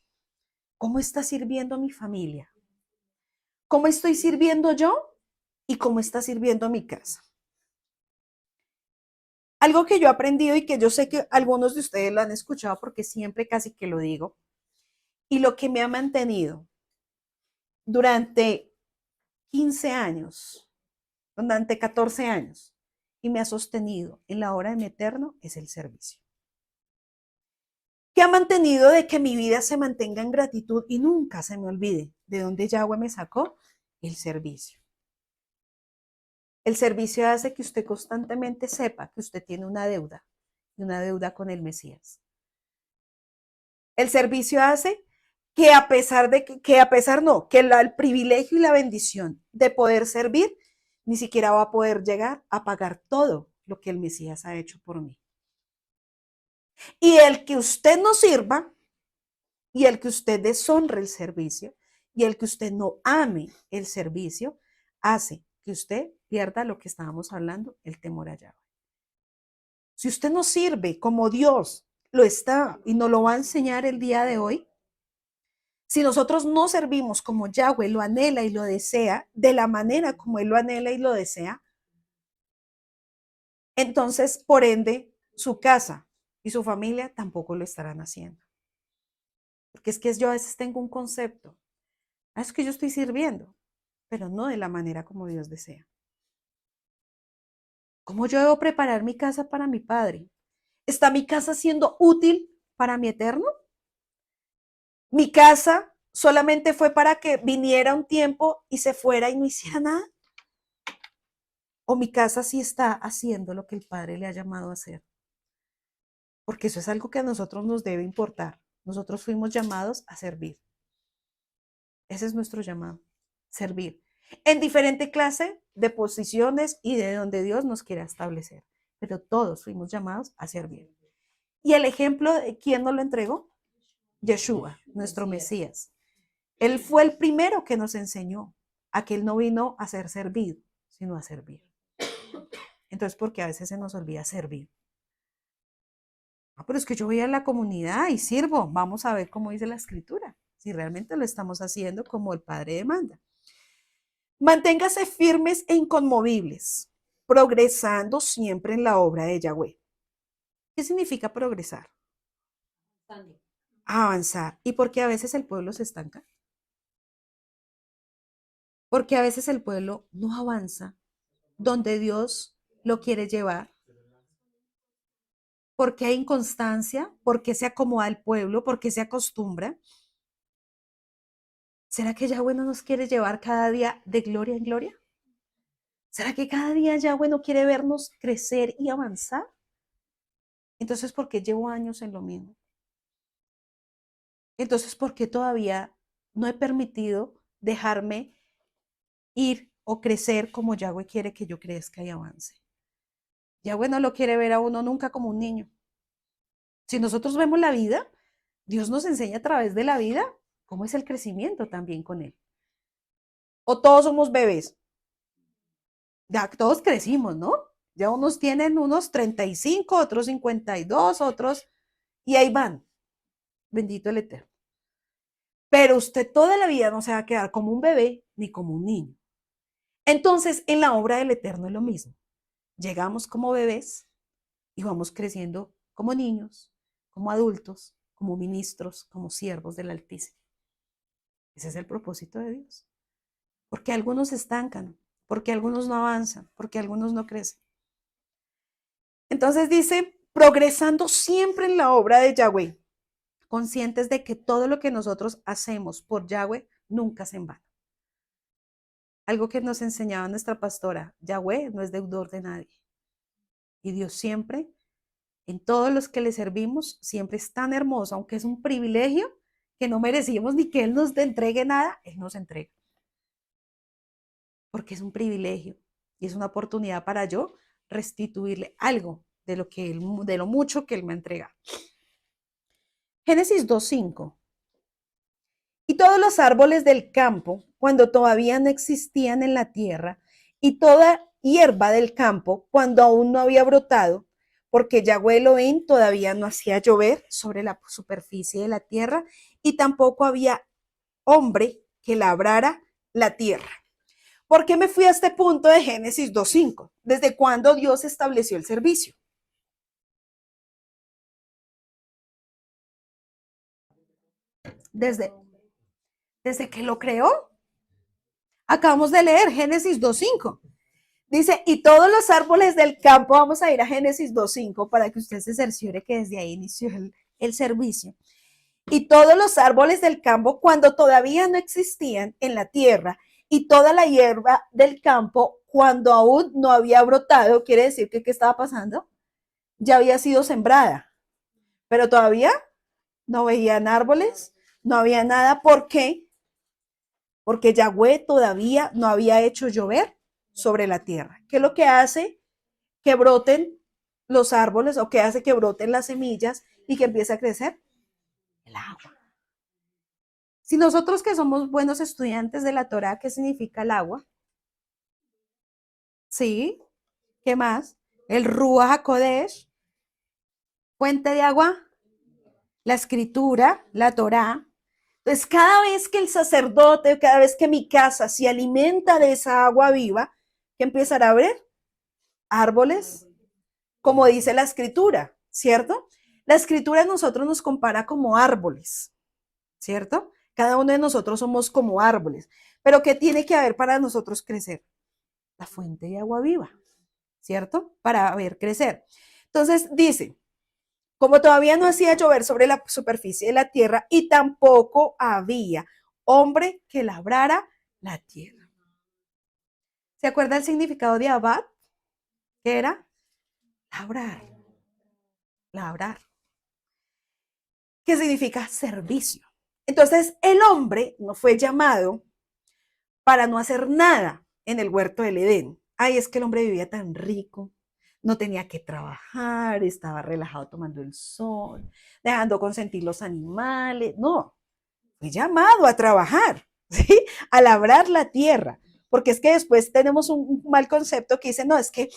¿Cómo está sirviendo mi familia? ¿Cómo estoy sirviendo yo? ¿Y cómo está sirviendo mi casa? Algo que yo he aprendido y que yo sé que algunos de ustedes lo han escuchado porque siempre casi que lo digo, y lo que me ha mantenido durante 15 años, durante 14 años, y me ha sostenido en la hora de mi eterno es el servicio. Que ha mantenido de que mi vida se mantenga en gratitud y nunca se me olvide de dónde Yahweh me sacó, el servicio. El servicio hace que usted constantemente sepa que usted tiene una deuda, y una deuda con el Mesías. El servicio hace que el privilegio y la bendición de poder servir, ni siquiera va a poder llegar a pagar todo lo que el Mesías ha hecho por mí. Y el que usted no sirva, y el que usted deshonre el servicio, y el que usted no ame el servicio, hace que usted pierda lo que estábamos hablando, el temor a Yahweh. Si usted no sirve como Dios lo está y nos lo va a enseñar el día de hoy, si nosotros no servimos como Yahweh lo anhela y lo desea, de la manera como Él lo anhela y lo desea, entonces, por ende, su casa y su familia tampoco lo estarán haciendo. Porque es que yo a veces tengo un concepto, es que yo estoy sirviendo, pero no de la manera como Dios desea. ¿Cómo yo debo preparar mi casa para mi Padre? ¿Está mi casa siendo útil para mi eterno? ¿Mi casa solamente fue para que viniera un tiempo y se fuera y no hiciera nada? ¿O mi casa sí está haciendo lo que el Padre le ha llamado a hacer? Porque eso es algo que a nosotros nos debe importar. Nosotros fuimos llamados a servir. Ese es nuestro llamado, servir. En diferente clase de posiciones y de donde Dios nos quiera establecer. Pero todos fuimos llamados a servir. ¿Y el ejemplo de quién nos lo entregó? Yeshua, nuestro Mesías. Él fue el primero que nos enseñó a que Él no vino a ser servido, sino a servir. Entonces, porque a veces se nos olvida servir. Pero es que yo voy a la comunidad y sirvo. Vamos a ver cómo dice la Escritura, si realmente lo estamos haciendo como el Padre demanda. Manténgase firmes e inconmovibles, progresando siempre en la obra de Yahweh. ¿Qué significa progresar? Avanzar. ¿Y por qué a veces el pueblo se estanca? Porque a veces el pueblo no avanza donde Dios lo quiere llevar. ¿Por qué hay inconstancia? ¿Por qué se acomoda el pueblo? ¿Por qué se acostumbra? ¿Será que Yahweh no nos quiere llevar cada día de gloria en gloria? ¿Será que cada día Yahweh no quiere vernos crecer y avanzar? Entonces, ¿por qué llevo años en lo mismo? Entonces, ¿por qué todavía no he permitido dejarme ir o crecer como Yahweh quiere que yo crezca y avance? Yahweh no lo quiere ver a uno nunca como un niño. Si nosotros vemos la vida, Dios nos enseña a través de la vida cómo es el crecimiento también con Él. O todos somos bebés. Ya todos crecimos, ¿no? Ya unos tienen unos 35, otros 52, otros, y ahí van. Bendito el Eterno. Pero usted toda la vida no se va a quedar como un bebé ni como un niño. Entonces, en la obra del Eterno es lo mismo. Llegamos como bebés y vamos creciendo como niños, como adultos, como ministros, como siervos del Altísimo. Ese es el propósito de Dios. Porque algunos se estancan, porque algunos no avanzan, porque algunos no crecen. Entonces dice, progresando siempre en la obra de Yahweh, conscientes de que todo lo que nosotros hacemos por Yahweh nunca es en vano. Algo que nos enseñaba nuestra pastora, Yahweh no es deudor de nadie. Y Dios siempre, en todos los que le servimos, siempre es tan hermoso, aunque es un privilegio que no merecíamos ni que Él nos entregue nada, Él nos entrega. Porque es un privilegio y es una oportunidad para yo restituirle algo de lo mucho que Él me entrega. Génesis 2:5. Y todos los árboles del campo, cuando todavía no existían en la tierra, y toda hierba del campo, cuando aún no había brotado, porque Yahweh Elohim todavía no hacía llover sobre la superficie de la tierra, y tampoco había hombre que labrara la tierra. ¿Por qué me fui a este punto de Génesis 2:5? ¿Desde cuándo Dios estableció el servicio? Desde que lo creó. Acabamos de leer Génesis 2:5. Dice, y todos los árboles del campo, vamos a ir a Génesis 2:5 para que usted se cerciore que desde ahí inició el servicio. Y todos los árboles del campo, cuando todavía no existían en la tierra, y toda la hierba del campo, cuando aún no había brotado, quiere decir que ¿qué estaba pasando? Ya había sido sembrada, pero todavía no veían árboles, no había nada. ¿Por qué? Porque Yahweh todavía no había hecho llover sobre la tierra. ¿Qué es lo que hace que broten los árboles o que hace que broten las semillas y que empiece a crecer? El agua. Si nosotros que somos buenos estudiantes de la Torá, ¿qué significa el agua? Sí, ¿qué más? El Ruach HaKodesh, fuente de agua, la escritura, la Torá. Entonces, cada vez que el sacerdote, cada vez que mi casa se alimenta de esa agua viva, ¿qué empezará a ver? Árboles, como dice la escritura, ¿cierto? La escritura a nosotros nos compara como árboles, ¿cierto? Cada uno de nosotros somos como árboles. Pero ¿qué tiene que haber para nosotros crecer? La fuente de agua viva, ¿cierto? Para ver crecer. Entonces dice, como todavía no hacía llover sobre la superficie de la tierra y tampoco había hombre que labrara la tierra. ¿Se acuerda el significado de abad? ¿Qué era? Labrar. Labrar. ¿Qué significa servicio? Entonces el hombre no fue llamado para no hacer nada en el huerto del Edén. Ay, es que el hombre vivía tan rico, no tenía que trabajar, estaba relajado tomando el sol, dejando consentir los animales. No, fue llamado a trabajar, ¿sí? A labrar la tierra. Porque es que después tenemos un mal concepto que dice, no, es que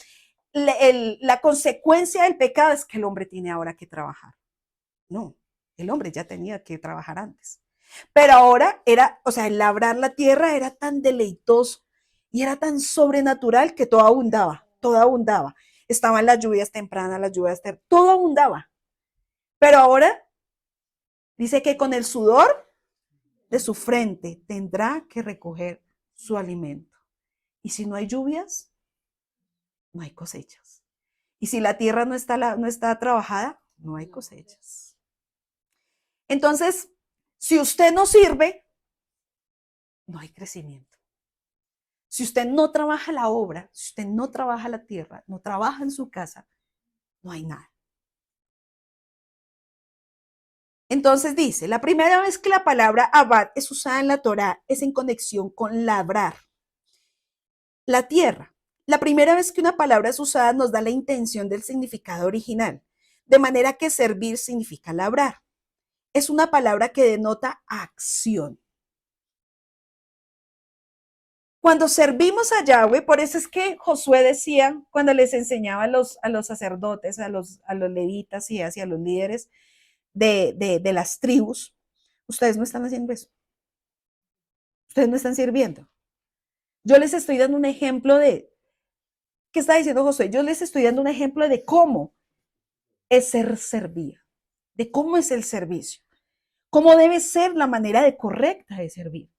la consecuencia del pecado es que el hombre tiene ahora que trabajar. No, el hombre ya tenía que trabajar antes. Pero ahora era, o sea, el labrar la tierra era tan deleitoso y era tan sobrenatural que todo abundaba, todo abundaba. Estaban las lluvias tempranas, las lluvias todo abundaba. Pero ahora dice que con el sudor de su frente tendrá que recoger su alimento. Y si no hay lluvias, no hay cosechas. Y si la tierra no está trabajada, no hay cosechas. Entonces, si usted no sirve, no hay crecimiento. Si usted no trabaja la obra, si usted no trabaja la tierra, no trabaja en su casa, no hay nada. Entonces dice, la primera vez que la palabra abad es usada en la Torá es en conexión con labrar la tierra. La primera vez que una palabra es usada nos da la intención del significado original, de manera que servir significa labrar. Es una palabra que denota acción. Cuando servimos a Yahweh, por eso es que Josué decía, cuando les enseñaba a los sacerdotes, a los levitas y hacia los líderes de las tribus, ustedes no están haciendo eso. Ustedes no están sirviendo. Yo les estoy dando un ejemplo de, ¿qué está diciendo Josué? Yo les estoy dando un ejemplo de cómo es ser servir, de cómo es el servicio, cómo debe ser la manera de correcta de servir.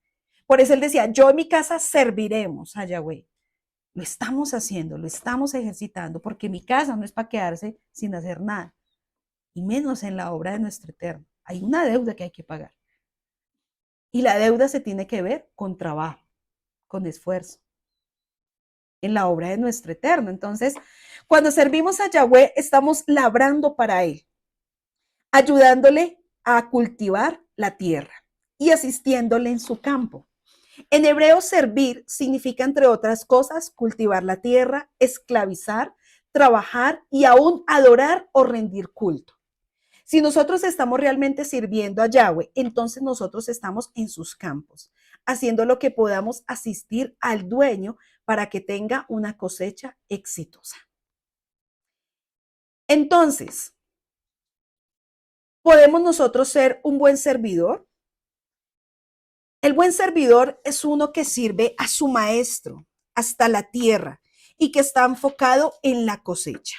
Por eso él decía, yo en mi casa serviremos a Yahweh. Lo estamos haciendo, lo estamos ejercitando, porque mi casa no es para quedarse sin hacer nada, y menos en la obra de nuestro Eterno. Hay una deuda que hay que pagar. Y la deuda se tiene que ver con trabajo, con esfuerzo, en la obra de nuestro Eterno. Entonces, cuando servimos a Yahweh, estamos labrando para Él, ayudándole a cultivar la tierra y asistiéndole en su campo. En hebreo, servir significa, entre otras cosas, cultivar la tierra, esclavizar, trabajar y aún adorar o rendir culto. Si nosotros estamos realmente sirviendo a Yahweh, entonces nosotros estamos en sus campos, haciendo lo que podamos asistir al dueño para que tenga una cosecha exitosa. Entonces, ¿podemos nosotros ser un buen servidor? El buen servidor es uno que sirve a su maestro hasta la tierra y que está enfocado en la cosecha.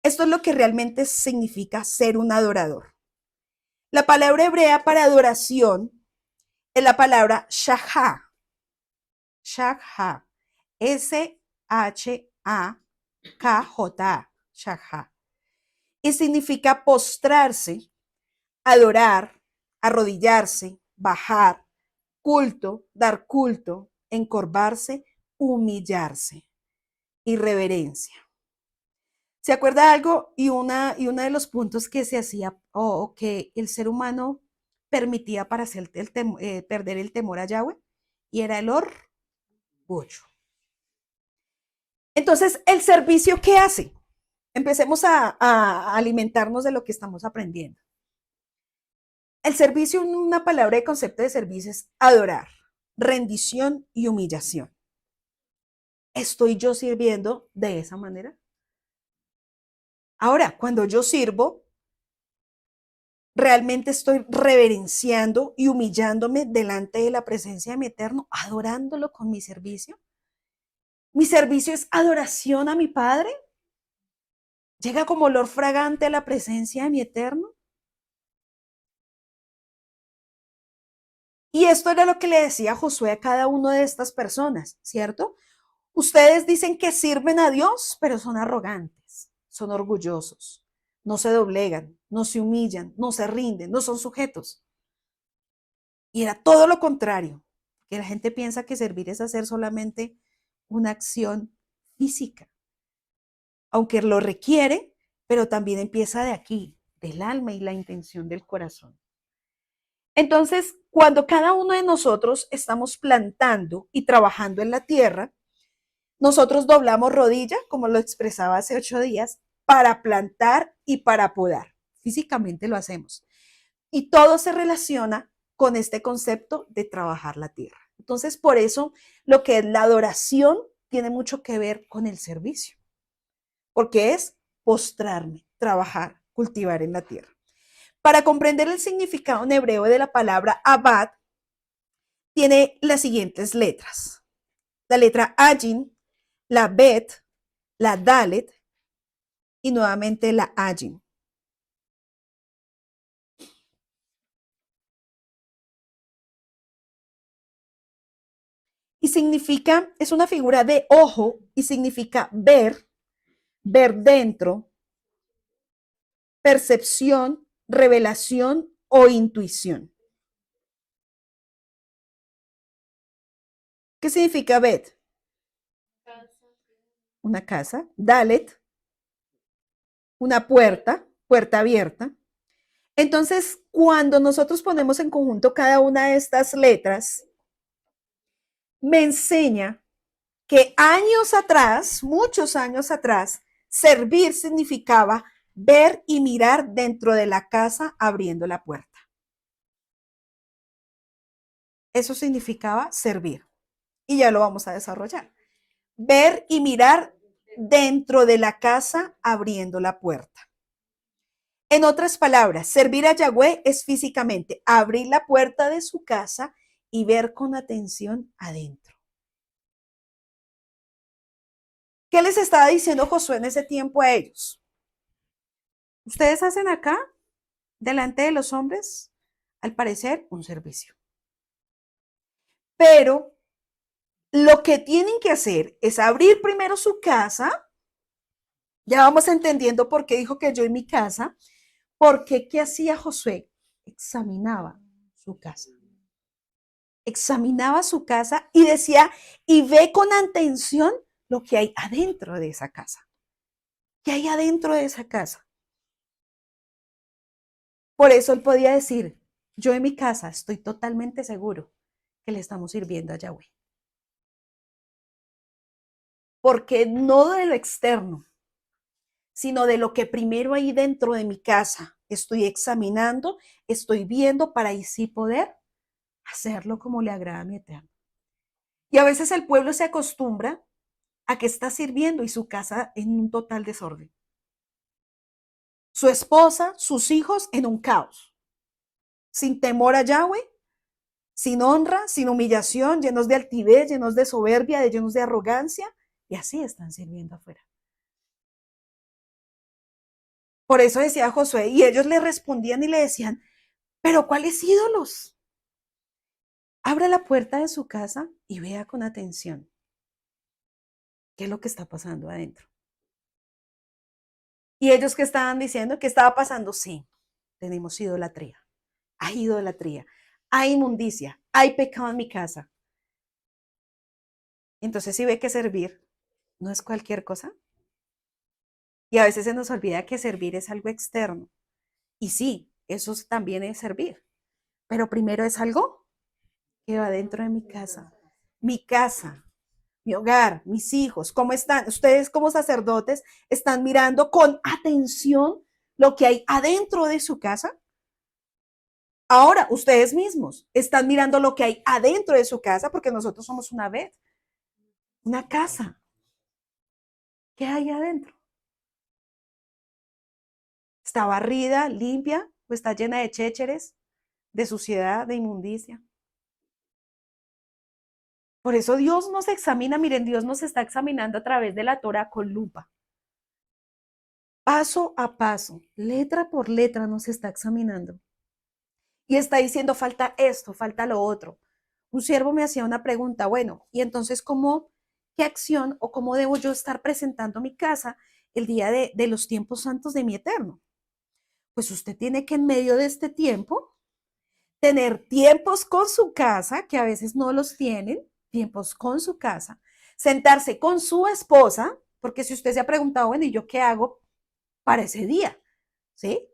Esto es lo que realmente significa ser un adorador. La palabra hebrea para adoración es la palabra shahá. Shahá. S-H-A-K-J-A. Shahá. Y significa postrarse, adorar, arrodillarse, bajar, culto, dar culto, encorvarse, humillarse y reverencia. ¿Se acuerda algo? Y uno de los puntos que se hacía o que el ser humano permitía para hacer perder el temor a Yahweh, y era el orgullo. Entonces, ¿el servicio qué hace? Empecemos a alimentarnos de lo que estamos aprendiendo. El servicio, una palabra de concepto de servicio, es adorar, rendición y humillación. ¿Estoy yo sirviendo de esa manera? Ahora, cuando yo sirvo, realmente estoy reverenciando y humillándome delante de la presencia de mi Eterno, adorándolo con mi servicio. Mi servicio es adoración a mi Padre. Llega como olor fragante a la presencia de mi Eterno. Y esto era lo que le decía Josué a cada una de estas personas, ¿cierto? Ustedes dicen que sirven a Dios, pero son arrogantes, son orgullosos, no se doblegan, no se humillan, no se rinden, no son sujetos. Y era todo lo contrario, que la gente piensa que servir es hacer solamente una acción física, aunque lo requiere, pero también empieza de aquí, del alma y la intención del corazón. Entonces, cuando cada uno de nosotros estamos plantando y trabajando en la tierra, nosotros doblamos rodilla, como lo expresaba hace 8 días, para plantar y para podar. Físicamente lo hacemos. Y todo se relaciona con este concepto de trabajar la tierra. Entonces, por eso lo que es la adoración tiene mucho que ver con el servicio, porque es postrarme, trabajar, cultivar en la tierra. Para comprender el significado en hebreo de la palabra abad, tiene las siguientes letras. La letra Ayin, la Bet, la Dalet y nuevamente la Ayin. Y significa, es una figura de ojo y significa ver, ver dentro, percepción, revelación o intuición. ¿Qué significa Bet? Una casa. Dalet, una puerta, puerta abierta. Entonces, cuando nosotros ponemos en conjunto cada una de estas letras, me enseña que años atrás, muchos años atrás, servir significaba ver y mirar dentro de la casa abriendo la puerta. Eso significaba servir. Y ya lo vamos a desarrollar. Ver y mirar dentro de la casa abriendo la puerta. En otras palabras, servir a Yahweh es físicamente abrir la puerta de su casa y ver con atención adentro. ¿Qué les estaba diciendo Josué en ese tiempo a ellos? Ustedes hacen acá, delante de los hombres, al parecer, un servicio. Pero lo que tienen que hacer es abrir primero su casa. Ya vamos entendiendo por qué dijo que yo en mi casa. Porque ¿qué hacía Josué? Examinaba su casa. Examinaba su casa y decía, y ve con atención lo que hay adentro de esa casa. ¿Qué hay adentro de esa casa? Por eso él podía decir, yo en mi casa estoy totalmente seguro que le estamos sirviendo a Yahweh. Porque no de lo externo, sino de lo que primero hay dentro de mi casa estoy examinando, estoy viendo para ahí sí poder hacerlo como le agrada a mi Eterno. Y a veces el pueblo se acostumbra a que está sirviendo y su casa en un total desorden. Su esposa, sus hijos en un caos. Sin temor a Yahweh, sin honra, sin humillación, llenos de altivez, llenos de soberbia, llenos de arrogancia. Y así están sirviendo afuera. Por eso decía Josué, y ellos le respondían y le decían, pero ¿cuáles ídolos? Abra la puerta de su casa y vea con atención qué es lo que está pasando adentro. Y ellos que estaban diciendo, ¿qué estaba pasando? Sí, tenemos idolatría. Hay idolatría, hay inmundicia, hay pecado en mi casa. Entonces, si ve que servir no es cualquier cosa. Y a veces se nos olvida que servir es algo externo. Y sí, eso también es servir. Pero primero es algo que va dentro de mi casa, mi hogar, mis hijos. ¿Cómo están? Ustedes como sacerdotes están mirando con atención lo que hay adentro de su casa. Ahora, ustedes mismos están mirando lo que hay adentro de su casa porque nosotros somos una vez, una casa. ¿Qué hay adentro? ¿Está barrida, limpia o está llena de chécheres, de suciedad, de inmundicia? Por eso Dios nos examina, miren, Dios nos está examinando a través de la Torah con lupa. Paso a paso, letra por letra nos está examinando. Y está diciendo, falta esto, falta lo otro. Un siervo me hacía una pregunta, bueno, y entonces, qué acción o cómo debo yo estar presentando mi casa el día de los tiempos santos de mi Eterno? Pues usted tiene que en medio de este tiempo tener tiempos con su casa, que a veces no los tienen, tiempos con su casa, sentarse con su esposa, porque si usted se ha preguntado, bueno, ¿y yo qué hago para ese día? ¿Sí?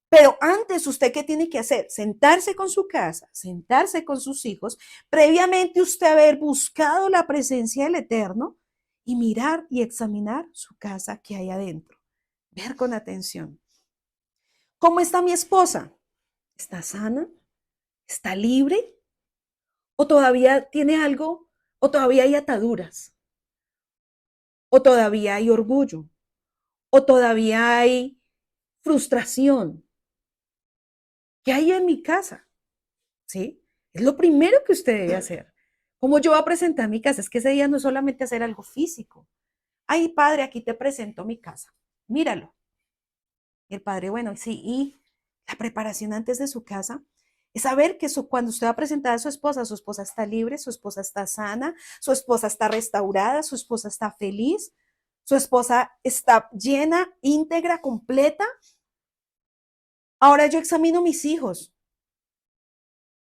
Pero antes, ¿usted qué tiene que hacer? Sentarse con su casa, sentarse con sus hijos, previamente usted haber buscado la presencia del Eterno y mirar y examinar su casa que hay adentro. Ver con atención. ¿Cómo está mi esposa? ¿Está sana? ¿Está libre? ¿O todavía tiene algo? ¿O todavía hay ataduras? ¿O todavía hay orgullo? ¿O todavía hay frustración? ¿Qué hay en mi casa? ¿Sí? Es lo primero que usted debe hacer. ¿Cómo yo voy a presentar mi casa? Es que ese día no es solamente hacer algo físico. Ay, padre, aquí te presento mi casa. Míralo. Y el padre, bueno, sí, y la preparación antes de su casa es saber que cuando usted va a presentar a su esposa está libre, su esposa está sana, su esposa está restaurada, su esposa está feliz, su esposa está llena, íntegra, completa. Ahora yo examino mis hijos.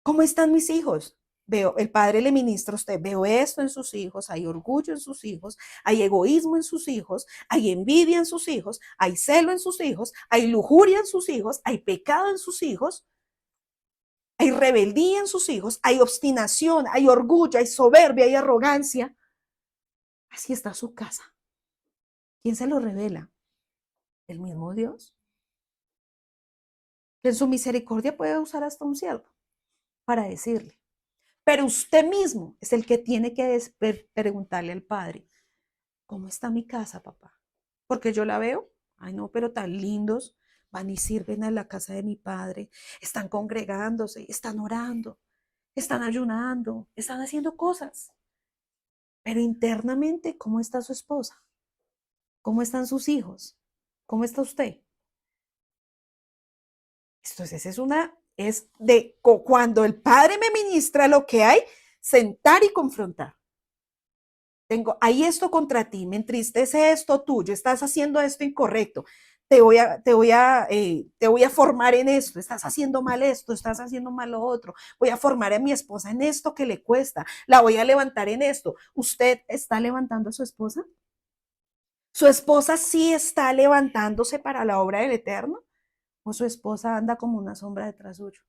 ¿Cómo están mis hijos? Veo, el padre le ministra a usted, veo esto en sus hijos, hay orgullo en sus hijos, hay egoísmo en sus hijos, hay envidia en sus hijos, hay celo en sus hijos, hay lujuria en sus hijos, hay pecado en sus hijos, hay rebeldía en sus hijos, hay obstinación, hay orgullo, hay soberbia, hay arrogancia. Así está su casa. ¿Quién se lo revela? El mismo Dios. Que en su misericordia puede usar hasta un siervo para decirle. Pero usted mismo es el que tiene que preguntarle al Padre, ¿cómo está mi casa, papá? Porque yo la veo, ay no, pero tan lindos, van y sirven a la casa de mi Padre, están congregándose, están orando, están ayunando, están haciendo cosas. Pero internamente, ¿cómo está su esposa? ¿Cómo están sus hijos? ¿Cómo está usted? Entonces es de cuando el Padre me ministra lo que hay, sentar y confrontar. Hay esto contra ti, me entristece esto tuyo, estás haciendo esto incorrecto, te voy a formar en esto, estás haciendo mal esto, estás haciendo mal lo otro, voy a formar a mi esposa en esto que le cuesta, la voy a levantar en esto. ¿Usted está levantando a su esposa? ¿Su esposa sí está levantándose para la obra del Eterno? ¿O su esposa anda como una sombra detrás suyo?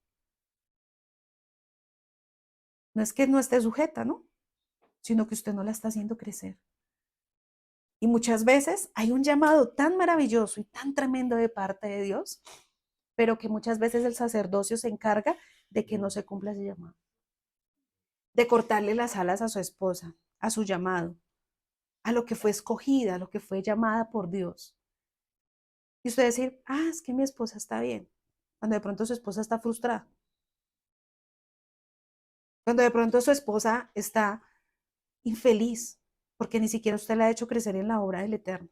No es que no esté sujeta, ¿no? Sino que usted no la está haciendo crecer. Y muchas veces hay un llamado tan maravilloso y tan tremendo de parte de Dios, pero que muchas veces el sacerdocio se encarga de que no se cumpla ese llamado, de cortarle las alas a su esposa, a su llamado, a lo que fue escogida, a lo que fue llamada por Dios. Y usted decir, es que mi esposa está bien, cuando de pronto su esposa está frustrada, cuando de pronto su esposa está infeliz, porque ni siquiera usted la ha hecho crecer en la obra del Eterno.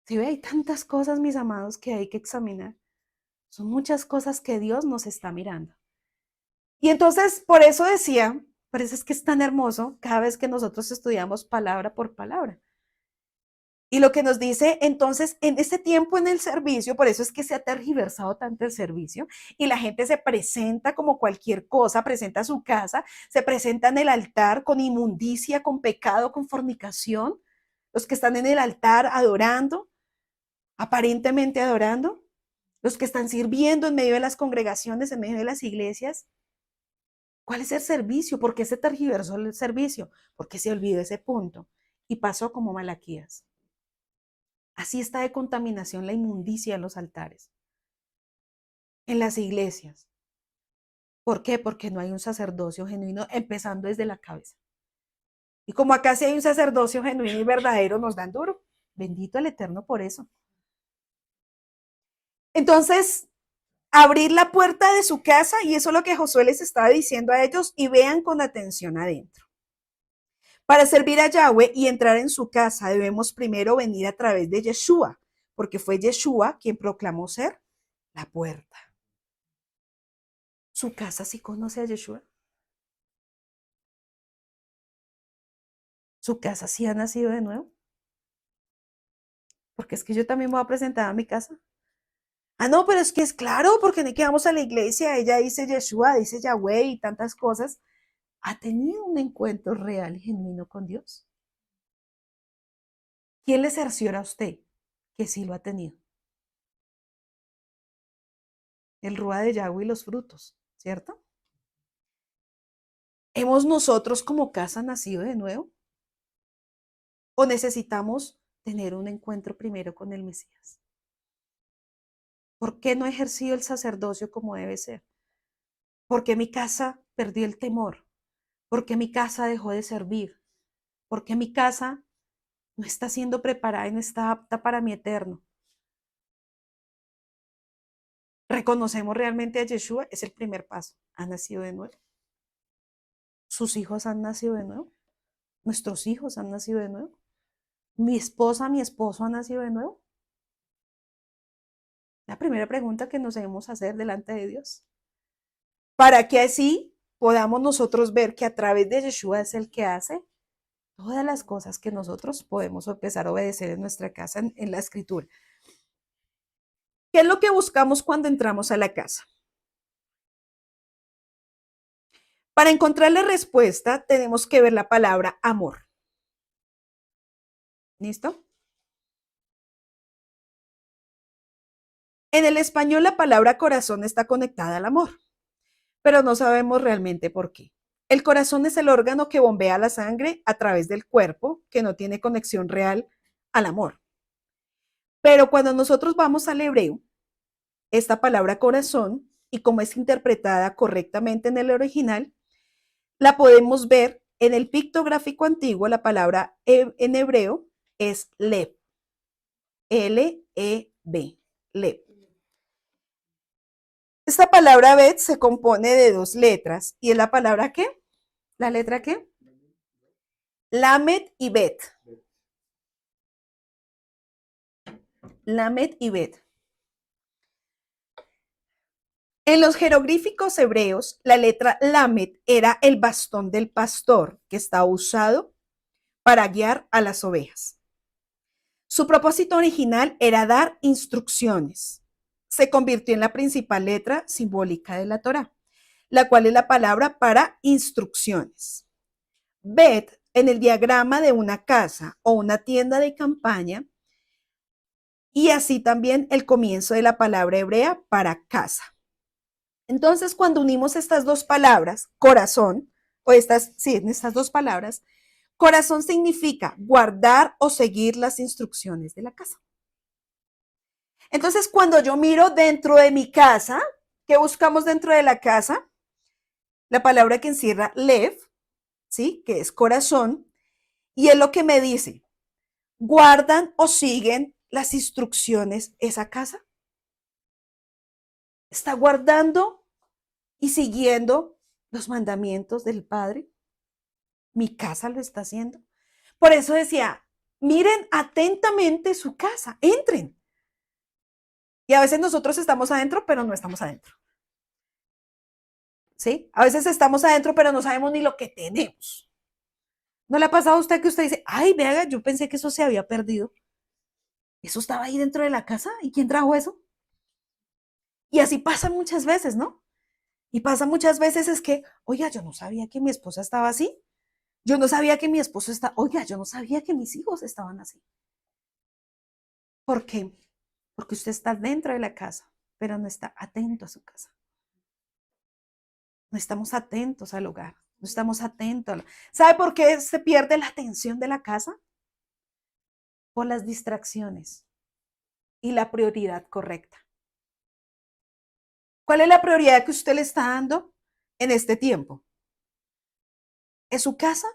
Si ve, hay tantas cosas, mis amados, que hay que examinar. Son muchas cosas que Dios nos está mirando. Y entonces, por eso decía, por eso es que es tan hermoso cada vez que nosotros estudiamos palabra por palabra. Y lo que nos dice, entonces, en ese tiempo en el servicio, por eso es que se ha tergiversado tanto el servicio, y la gente se presenta como cualquier cosa, presenta su casa, se presenta en el altar con inmundicia, con pecado, con fornicación, los que están en el altar adorando, aparentemente adorando, los que están sirviendo en medio de las congregaciones, en medio de las iglesias. ¿Cuál es el servicio? ¿Por qué se tergiversó el servicio? Porque se olvidó ese punto y pasó como Malaquías. Así está de contaminación la inmundicia en los altares, en las iglesias. ¿Por qué? Porque no hay un sacerdocio genuino, empezando desde la cabeza. Y como acá sí hay un sacerdocio genuino y verdadero, nos dan duro. Bendito el Eterno por eso. Entonces, abrir la puerta de su casa, y eso es lo que Josué les estaba diciendo a ellos, y vean con atención adentro. Para servir a Yahweh y entrar en su casa, debemos primero venir a través de Yeshua, porque fue Yeshua quien proclamó ser la puerta. ¿Su casa sí conoce a Yeshua? ¿Su casa sí ha nacido de nuevo? Porque es que yo también me voy a presentar a mi casa. No, pero es que es claro, porque ni que vamos a la iglesia, ella dice Yeshua, dice Yahweh y tantas cosas. ¿Ha tenido un encuentro real y genuino con Dios? ¿Quién le cerciora a usted que sí lo ha tenido? El Rúa de Yahweh y los frutos, ¿cierto? ¿Hemos nosotros como casa nacido de nuevo? ¿O necesitamos tener un encuentro primero con el Mesías? ¿Por qué no he ejercido el sacerdocio como debe ser? ¿Por qué mi casa perdió el temor? ¿Por qué mi casa dejó de servir? ¿Por qué mi casa no está siendo preparada y no está apta para mi eterno? ¿Reconocemos realmente a Yeshua? Es el primer paso. ¿Ha nacido de nuevo? ¿Sus hijos han nacido de nuevo? ¿Nuestros hijos han nacido de nuevo? ¿Mi esposa, mi esposo han nacido de nuevo? La primera pregunta que nos debemos hacer delante de Dios. Para que así podamos nosotros ver que a través de Yeshua es el que hace todas las cosas que nosotros podemos empezar a obedecer en nuestra casa, en la escritura. ¿Qué es lo que buscamos cuando entramos a la casa? Para encontrar la respuesta, tenemos que ver la palabra amor. ¿Listo? En el español, la palabra corazón está conectada al amor, pero no sabemos realmente por qué. El corazón es el órgano que bombea la sangre a través del cuerpo, que no tiene conexión real al amor. Pero cuando nosotros vamos al hebreo, esta palabra corazón, y como es interpretada correctamente en el original, la podemos ver en el pictográfico antiguo. La palabra en hebreo es lev, L-E-B, lev. Esta palabra bet se compone de dos letras, y es la palabra ¿qué? ¿La letra qué? Lamed y bet. Lamed y bet. En los jeroglíficos hebreos, la letra Lamed era el bastón del pastor que estaba usado para guiar a las ovejas. Su propósito original era dar instrucciones. Se convirtió en la principal letra simbólica de la Torá, la cual es la palabra para instrucciones. Bet, en el diagrama de una casa o una tienda de campaña, y así también el comienzo de la palabra hebrea para casa. Entonces, cuando unimos estas dos palabras, corazón, en estas dos palabras, corazón significa guardar o seguir las instrucciones de la casa. Entonces, cuando yo miro dentro de mi casa, ¿qué buscamos dentro de la casa? La palabra que encierra lev, ¿sí? Que es corazón, y es lo que me dice, ¿guardan o siguen las instrucciones esa casa? ¿Está guardando y siguiendo los mandamientos del Padre? ¿Mi casa lo está haciendo? Por eso decía, miren atentamente su casa, entren. Y a veces nosotros estamos adentro, pero no estamos adentro. ¿Sí? A veces estamos adentro, pero no sabemos ni lo que tenemos. ¿No le ha pasado a usted que usted dice, ay, vea, yo pensé que eso se había perdido? ¿Eso estaba ahí dentro de la casa? ¿Y quién trajo eso? Y así pasa muchas veces, ¿no? Y pasa muchas veces es que, oiga, yo no sabía que mi esposa estaba así. Yo no sabía que mi esposo estaba, oiga, yo no sabía que mis hijos estaban así. ¿Por qué? Porque usted está dentro de la casa, pero no está atento a su casa. No estamos atentos al hogar, no estamos atentos. ¿Sabe por qué se pierde la atención de la casa? Por las distracciones y la prioridad correcta. ¿Cuál es la prioridad que usted le está dando en este tiempo? ¿Es su casa?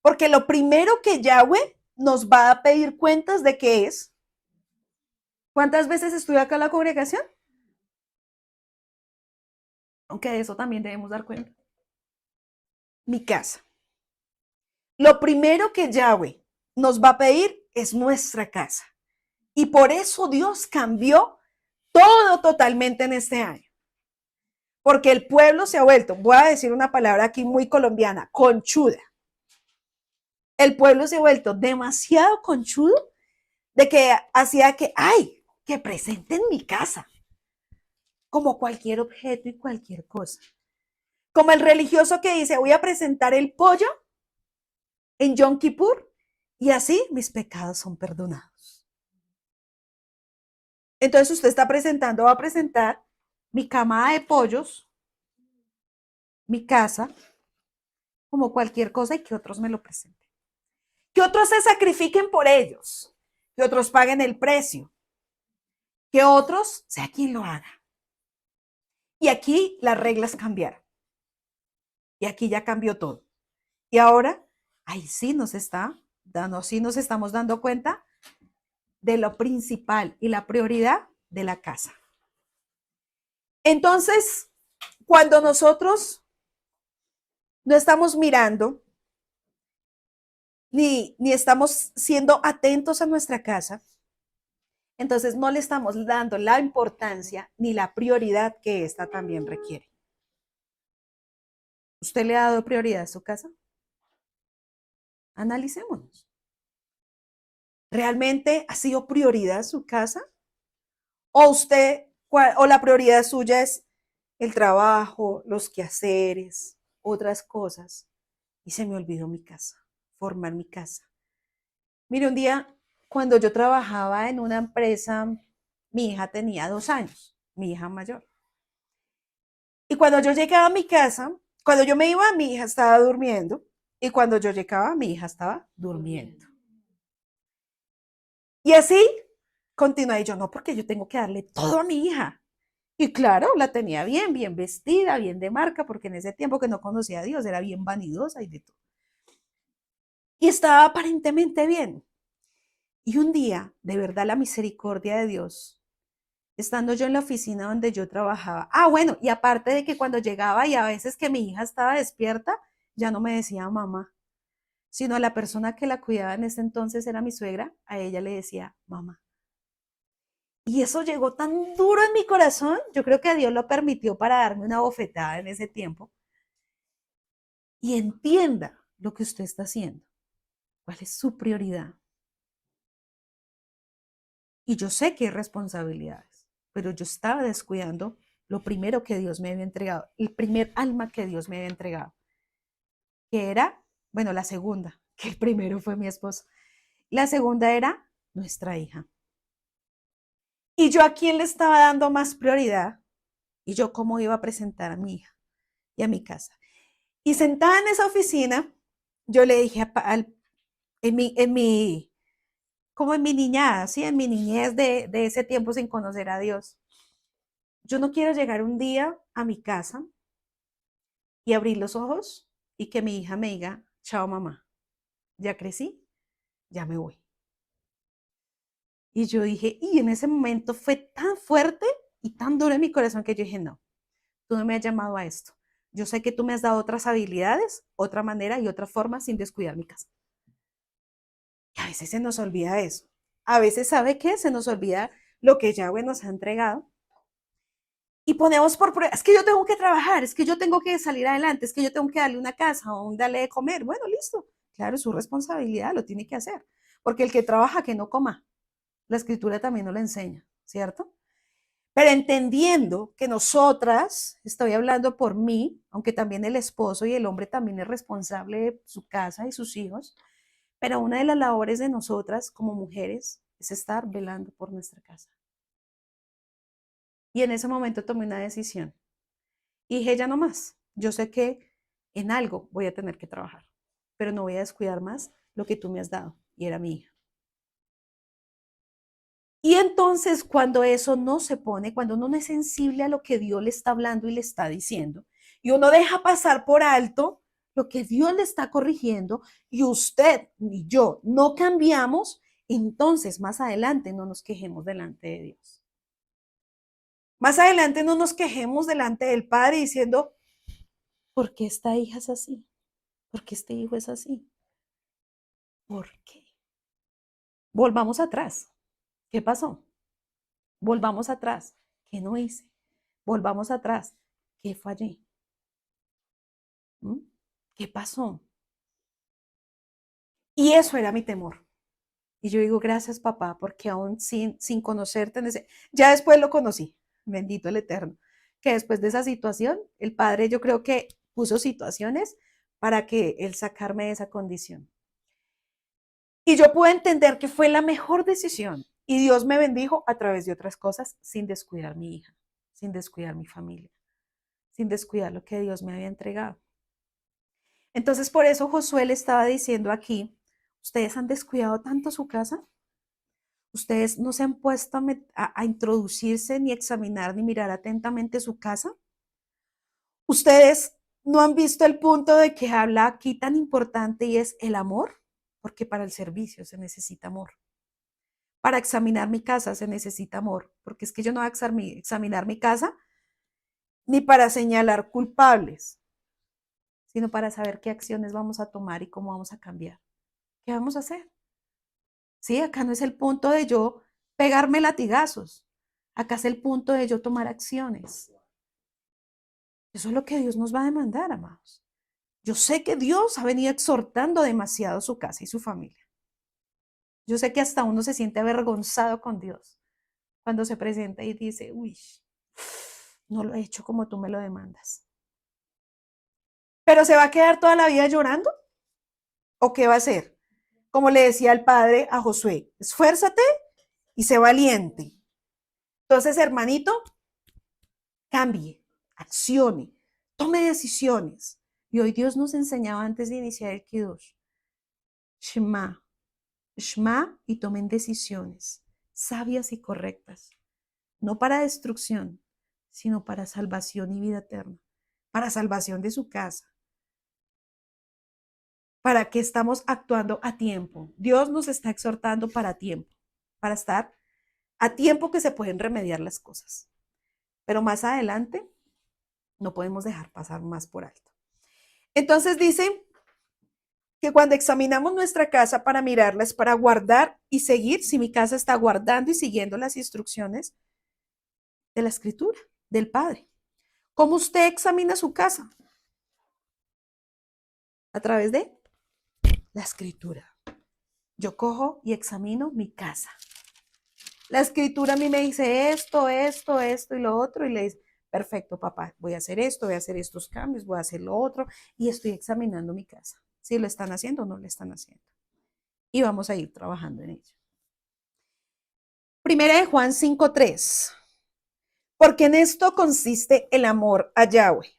Porque lo primero que Yahweh nos va a pedir cuentas de qué es. ¿Cuántas veces estuve acá en la congregación? Aunque de eso también debemos dar cuenta. Mi casa. Lo primero que Yahweh nos va a pedir es nuestra casa. Y por eso Dios cambió todo totalmente en este año. Porque el pueblo se ha vuelto, voy a decir una palabra aquí muy colombiana, conchuda. El pueblo se ha vuelto demasiado conchudo de que hacía que, ay, que presenten mi casa. Como cualquier objeto y cualquier cosa. Como el religioso que dice, voy a presentar el pollo en Yom Kippur y así mis pecados son perdonados. Entonces usted está presentando, va a presentar mi camada de pollos, mi casa, como cualquier cosa y que otros me lo presenten. Que otros se sacrifiquen por ellos, que otros paguen el precio, que otros sea quien lo haga. Y aquí las reglas cambiaron. Y aquí ya cambió todo. Y ahora, ahí sí nos estamos dando cuenta de lo principal y la prioridad de la casa. Entonces, cuando nosotros no estamos mirando ni estamos siendo atentos a nuestra casa, entonces no le estamos dando la importancia ni la prioridad que esta también requiere. ¿Usted le ha dado prioridad a su casa? Analicémonos. ¿Realmente ha sido prioridad su casa? ¿O o la prioridad suya es el trabajo, los quehaceres, otras cosas? Y se me olvidó mi casa, formar mi casa. Mire, un día, cuando yo trabajaba en una empresa, mi hija tenía 2 años, mi hija mayor. Y cuando yo llegaba a mi casa, cuando yo me iba, mi hija estaba durmiendo. Y cuando yo llegaba, mi hija estaba durmiendo. Y así continué. Y yo, no, porque yo tengo que darle todo a mi hija. Y claro, la tenía bien, bien vestida, bien de marca, porque en ese tiempo que no conocía a Dios, era bien vanidosa y de todo. Y estaba aparentemente bien. Y un día, de verdad, la misericordia de Dios, estando yo en la oficina donde yo trabajaba. Bueno, y aparte de que cuando llegaba y a veces que mi hija estaba despierta, ya no me decía mamá, sino la persona que la cuidaba en ese entonces era mi suegra, a ella le decía mamá. Y eso llegó tan duro en mi corazón, yo creo que Dios lo permitió para darme una bofetada en ese tiempo. Y entienda lo que usted está haciendo, cuál es su prioridad. Y yo sé que hay responsabilidades, pero yo estaba descuidando lo primero que Dios me había entregado, el primer alma que Dios me había entregado, que era, bueno, la segunda, que el primero fue mi esposo. La segunda era nuestra hija. Y yo a quién le estaba dando más prioridad y yo cómo iba a presentar a mi hija y a mi casa. Y sentada en esa oficina, yo le dije como en mi niñez, ¿sí? En mi niñez de ese tiempo sin conocer a Dios. Yo no quiero llegar un día a mi casa y abrir los ojos y que mi hija me diga, chao mamá, ya crecí, ya me voy. Y yo dije, y en ese momento fue tan fuerte y tan duro en mi corazón que yo dije, no, tú no me has llamado a esto. Yo sé que tú me has dado otras habilidades, otra manera y otra forma sin descuidar mi casa. Y a veces se nos olvida eso. A veces, ¿sabe qué? Se nos olvida lo que Yahweh nos ha entregado. Y ponemos por prueba, es que yo tengo que trabajar, es que yo tengo que salir adelante, es que yo tengo que darle una casa o darle de comer. Bueno, listo. Claro, es su responsabilidad, lo tiene que hacer. Porque el que trabaja, que no coma. La escritura también nos lo enseña, ¿cierto? Pero entendiendo que nosotras, estoy hablando por mí, aunque también el esposo y el hombre también es responsable de su casa y sus hijos, pero una de las labores de nosotras como mujeres es estar velando por nuestra casa. Y en ese momento tomé una decisión. Y dije, ya no más. Yo sé que en algo voy a tener que trabajar, pero no voy a descuidar más lo que tú me has dado. Y era mi hija. Y entonces cuando eso no se pone, cuando uno no es sensible a lo que Dios le está hablando y le está diciendo, y uno deja pasar por alto lo que Dios le está corrigiendo, y usted ni yo no cambiamos, entonces más adelante no nos quejemos delante de Dios. Más adelante no nos quejemos delante del Padre diciendo, ¿por qué esta hija es así? ¿Por qué este hijo es así? ¿Por qué? Volvamos atrás. ¿Qué pasó? Volvamos atrás. ¿Qué no hice? Volvamos atrás. ¿Qué fallé? ¿Mm? ¿Qué pasó? Y eso era mi temor. Y yo digo, gracias papá, porque aún sin conocerte, ya después lo conocí, bendito el Eterno, que después de esa situación, el Padre yo creo que puso situaciones para que él sacarme de esa condición. Y yo pude entender que fue la mejor decisión. Y Dios me bendijo a través de otras cosas sin descuidar mi hija, sin descuidar mi familia, sin descuidar lo que Dios me había entregado. Entonces, por eso Josué le estaba diciendo aquí, ¿ustedes han descuidado tanto su casa? ¿Ustedes no se han puesto a introducirse, ni examinar, ni mirar atentamente su casa? ¿Ustedes no han visto el punto de que habla aquí tan importante y es el amor? Porque para el servicio se necesita amor. Para examinar mi casa se necesita amor, porque es que yo no voy a examinar mi casa ni para señalar culpables, sino para saber qué acciones vamos a tomar y cómo vamos a cambiar. ¿Qué vamos a hacer? Sí, acá no es el punto de yo pegarme latigazos. Acá es el punto de yo tomar acciones. Eso es lo que Dios nos va a demandar, amados. Yo sé que Dios ha venido exhortando demasiado su casa y su familia. Yo sé que hasta uno se siente avergonzado con Dios cuando se presenta y dice, uy, no lo he hecho como tú me lo demandas. ¿Pero se va a quedar toda la vida llorando? ¿O qué va a hacer? Como le decía el padre a Josué, esfuérzate y sé valiente. Entonces, hermanito, cambie, accione, tome decisiones. Y hoy Dios nos enseñaba antes de iniciar el Kiddush, Shema, Shema, y tomen decisiones sabias y correctas, no para destrucción, sino para salvación y vida eterna, para salvación de su casa, para que estamos actuando a tiempo. Dios nos está exhortando para tiempo, para estar a tiempo que se pueden remediar las cosas. Pero más adelante no podemos dejar pasar más por alto. Entonces dice que cuando examinamos nuestra casa para mirarla es para guardar y seguir si mi casa está guardando y siguiendo las instrucciones de la Escritura, del Padre. ¿Cómo usted examina su casa? A través de la Escritura. Yo cojo y examino mi casa. La Escritura a mí me dice esto y lo otro, y le dice, perfecto, papá, voy a hacer esto, voy a hacer estos cambios, voy a hacer lo otro, y estoy examinando mi casa. Si lo están haciendo o no lo están haciendo. Y vamos a ir trabajando en ello. Primera de Juan 5:3. Porque en esto consiste el amor a Yahweh,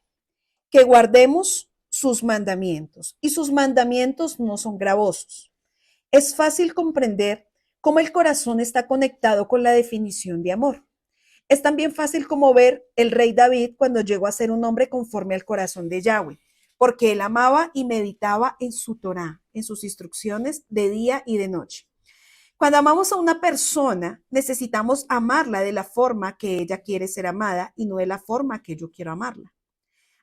que guardemos sus mandamientos, y sus mandamientos no son gravosos. Es fácil comprender cómo el corazón está conectado con la definición de amor. Es también fácil como ver el rey David cuando llegó a ser un hombre conforme al corazón de Yahweh, porque él amaba y meditaba en su Torá, en sus instrucciones de día y de noche. Cuando amamos a una persona, necesitamos amarla de la forma que ella quiere ser amada y no de la forma que yo quiero amarla.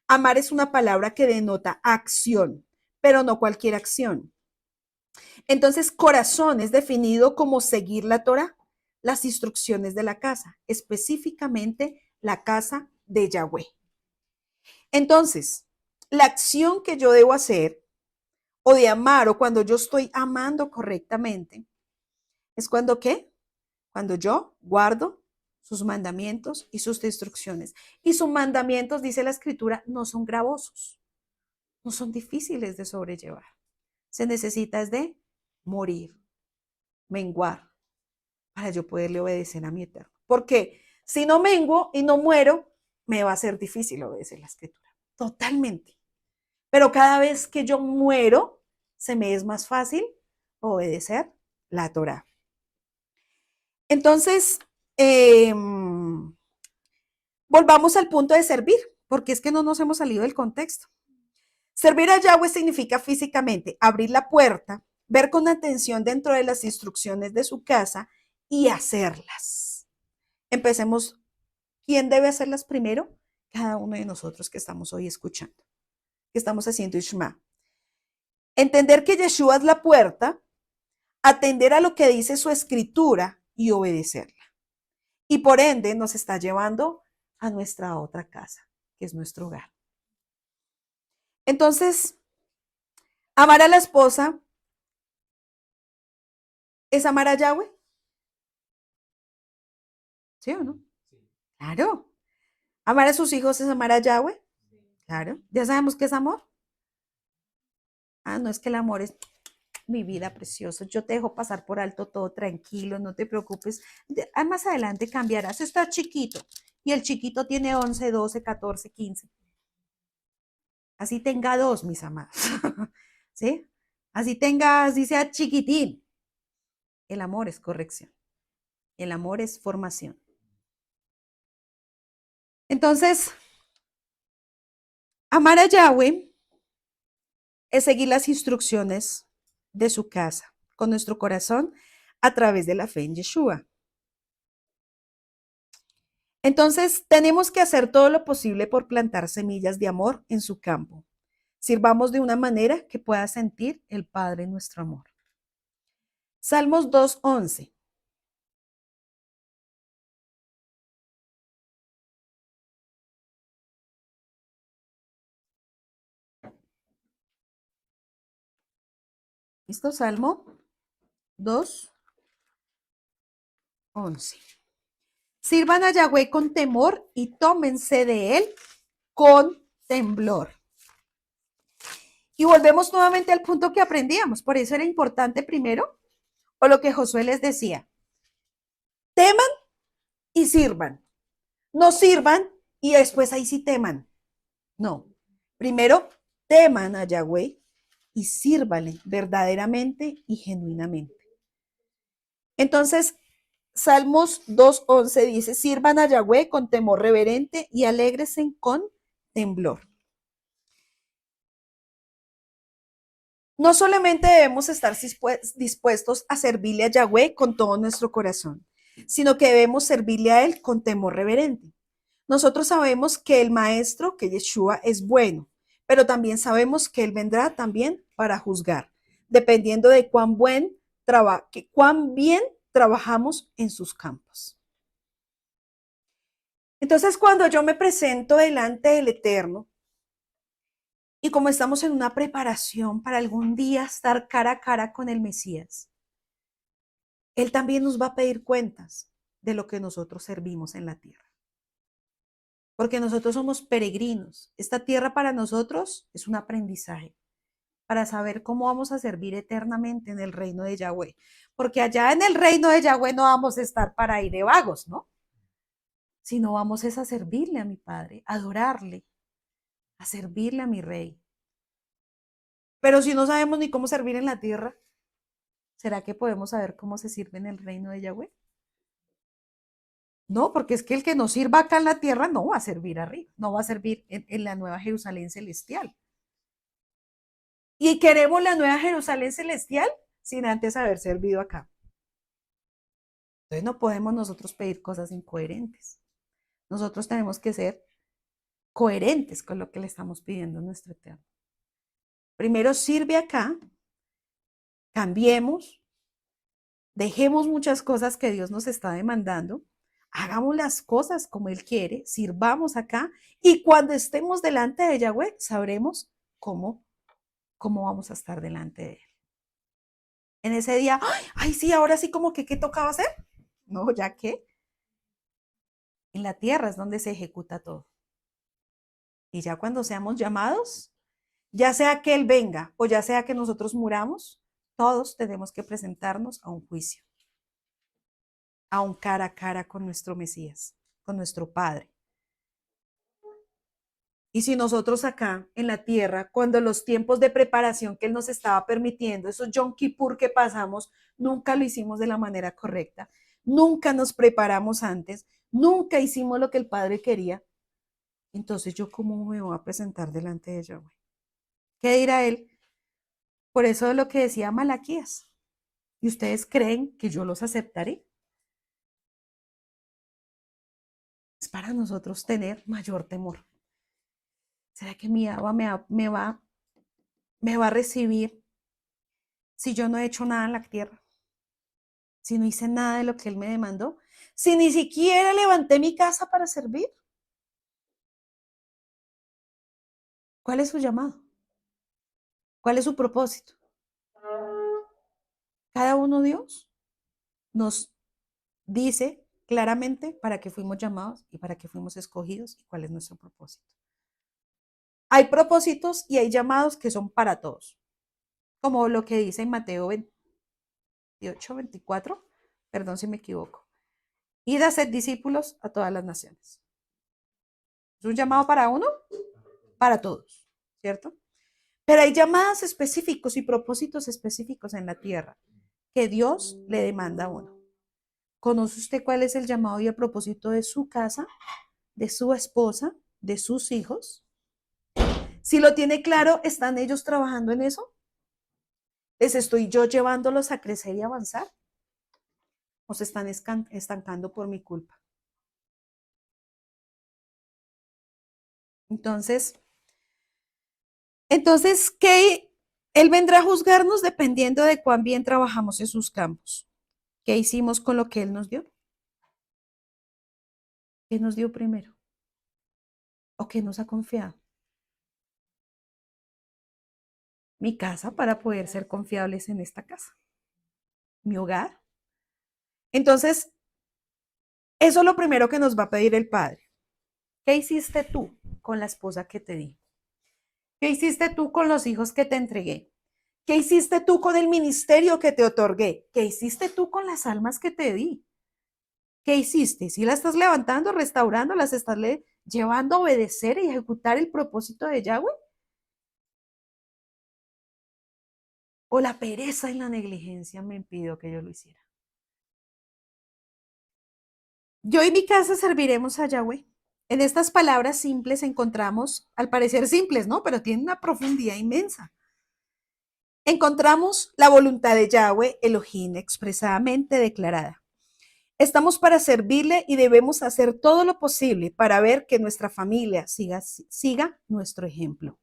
Amar es una palabra que denota acción, pero no cualquier acción. Entonces, corazón es definido como seguir la Torá, las instrucciones de la casa, específicamente la casa de Yahweh. Entonces, la acción que yo debo hacer o de amar o cuando yo estoy amando correctamente, es cuando ¿qué? Cuando yo guardo sus mandamientos y sus instrucciones. Y sus mandamientos, dice la Escritura, no son gravosos, no son difíciles de sobrellevar. Se necesita es de morir, menguar, para yo poderle obedecer a mi Eterno. Porque si no menguo y no muero, me va a ser difícil obedecer la Escritura. Totalmente. Pero cada vez que yo muero, se me es más fácil obedecer la Torá. Entonces, volvamos al punto de servir, porque es que no nos hemos salido del contexto. Servir a Yahweh significa físicamente abrir la puerta, ver con atención dentro de las instrucciones de su casa y hacerlas. Empecemos. ¿Quién debe hacerlas primero? Cada uno de nosotros que estamos hoy escuchando, que estamos haciendo Ishma. Entender que Yeshua es la puerta, atender a lo que dice su Escritura y obedecerla. Y por ende nos está llevando a nuestra otra casa, que es nuestro hogar. Entonces, amar a la esposa es amar a Yahweh. ¿Sí o no? Claro. Amar a sus hijos es amar a Yahweh. Claro. Ya sabemos qué es amor. Ah, no es que el amor es mi vida preciosa. Yo te dejo pasar por alto todo tranquilo, no te preocupes. Más adelante cambiarás. Está chiquito y el chiquito tiene 11, 12, 14, 15. Así tenga 2, mis amados. ¿Sí? Así tenga, así sea chiquitín. El amor es corrección. El amor es formación. Entonces, amar a Yahweh es seguir las instrucciones de su casa con nuestro corazón a través de la fe en Yeshua. Entonces, tenemos que hacer todo lo posible por plantar semillas de amor en su campo. Sirvamos de una manera que pueda sentir el Padre nuestro amor. Salmos 2:11. ¿Listo? Salmo 2:11. Sirvan a Yahweh con temor y tómense de él con temblor. Y volvemos nuevamente al punto que aprendíamos. Por eso era importante primero, o lo que Josué les decía, teman y sirvan. No sirvan y después ahí sí teman. No. Primero teman a Yahweh y sírvale verdaderamente y genuinamente. Entonces, Salmos 2:11 dice, sirvan a Yahweh con temor reverente y alégresen con temblor. No solamente debemos estar dispuestos a servirle a Yahweh con todo nuestro corazón, sino que debemos servirle a Él con temor reverente. Nosotros sabemos que el Maestro, que Yeshua, es bueno, pero también sabemos que Él vendrá también para juzgar, dependiendo de cuán bien trabajamos en sus campos. Entonces, cuando yo me presento delante del Eterno, y como estamos en una preparación para algún día estar cara a cara con el Mesías, Él también nos va a pedir cuentas de lo que nosotros servimos en la tierra. Porque nosotros somos peregrinos. Esta tierra para nosotros es un aprendizaje para saber cómo vamos a servir eternamente en el reino de Yahweh. Porque allá en el reino de Yahweh no vamos a estar para ir de vagos, ¿no? Sino vamos es a servirle a mi Padre, a adorarle, a servirle a mi Rey. Pero si no sabemos ni cómo servir en la tierra, ¿será que podemos saber cómo se sirve en el reino de Yahweh? No, porque es que el que nos sirva acá en la tierra no va a servir arriba, no va a servir en la nueva Jerusalén celestial. Y queremos la nueva Jerusalén celestial sin antes haber servido acá. Entonces no podemos nosotros pedir cosas incoherentes. Nosotros tenemos que ser coherentes con lo que le estamos pidiendo a nuestro Eterno. Primero sirve acá, cambiemos, dejemos muchas cosas que Dios nos está demandando, hagamos las cosas como Él quiere, sirvamos acá y cuando estemos delante de Yahweh sabremos cómo vamos a estar delante de Él. En ese día, ay, sí, ahora sí como que, ¿qué tocaba hacer? No, ya que en la tierra es donde se ejecuta todo. Y ya cuando seamos llamados, ya sea que Él venga o ya sea que nosotros muramos, todos tenemos que presentarnos a un juicio, a un cara a cara con nuestro Mesías, con nuestro Padre. Y si nosotros acá en la tierra, cuando los tiempos de preparación que Él nos estaba permitiendo, esos Yom Kippur que pasamos, nunca lo hicimos de la manera correcta, nunca nos preparamos antes, nunca hicimos lo que el Padre quería, entonces yo cómo me voy a presentar delante de Yahweh. ¿Qué dirá Él? Por eso es lo que decía Malaquías. ¿Y ustedes creen que yo los aceptaré? Es para nosotros tener mayor temor. ¿Será que mi Abba me va a recibir si yo no he hecho nada en la tierra? Si no hice nada de lo que Él me demandó. Si ni siquiera levanté mi casa para servir. ¿Cuál es su llamado? ¿Cuál es su propósito? Cada uno Dios nos dice claramente para qué fuimos llamados y para qué fuimos escogidos y cuál es nuestro propósito. Hay propósitos y hay llamados que son para todos, como lo que dice en Mateo 28, 24, perdón si me equivoco. Id a ser discípulos a todas las naciones. ¿Es un llamado para uno? Para todos, ¿cierto? Pero hay llamadas específicos y propósitos específicos en la tierra que Dios le demanda a uno. ¿Conoce usted cuál es el llamado y el propósito de su casa, de su esposa, de sus hijos? Si lo tiene claro, ¿están ellos trabajando en eso? ¿Les estoy yo llevándolos a crecer y avanzar? ¿O se están estancando por mi culpa? Entonces, ¿qué? Él vendrá a juzgarnos dependiendo de cuán bien trabajamos en sus campos. ¿Qué hicimos con lo que Él nos dio? ¿Qué nos dio primero? ¿O qué nos ha confiado? Mi casa para poder ser confiables en esta casa. Mi hogar. Entonces, eso es lo primero que nos va a pedir el Padre. ¿Qué hiciste tú con la esposa que te di? ¿Qué hiciste tú con los hijos que te entregué? ¿Qué hiciste tú con el ministerio que te otorgué? ¿Qué hiciste tú con las almas que te di? ¿Qué hiciste? ¿Si las estás levantando, restaurando, las estás llevando a obedecer y ejecutar el propósito de Yahweh? ¿O la pereza y la negligencia me impidió que yo lo hiciera? Yo y mi casa serviremos a Yahweh. En estas palabras simples encontramos, al parecer simples, ¿no? Pero tienen una profundidad inmensa. Encontramos la voluntad de Yahweh Elohim expresadamente declarada. Estamos para servirle y debemos hacer todo lo posible para ver que nuestra familia siga nuestro ejemplo.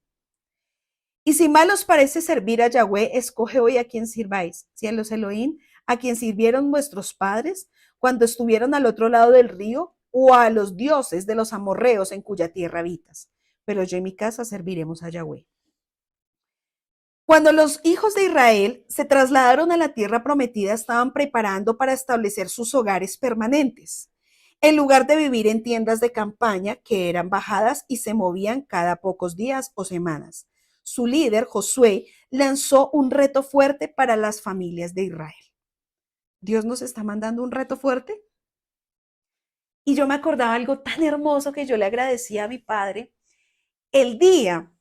Y si mal os parece servir a Yahweh, escoge hoy a quien sirváis, si a los Elohim, a quien sirvieron vuestros padres cuando estuvieron al otro lado del río, o a los dioses de los amorreos en cuya tierra habitas. Pero yo y mi casa serviremos a Yahweh. Cuando los hijos de Israel se trasladaron a la tierra prometida, estaban preparando para establecer sus hogares permanentes, en lugar de vivir en tiendas de campaña que eran bajadas y se movían cada pocos días o semanas. Su líder, Josué, lanzó un reto fuerte para las familias de Israel. Dios nos está mandando un reto fuerte. Y yo me acordaba algo tan hermoso que yo le agradecía a mi padre. El día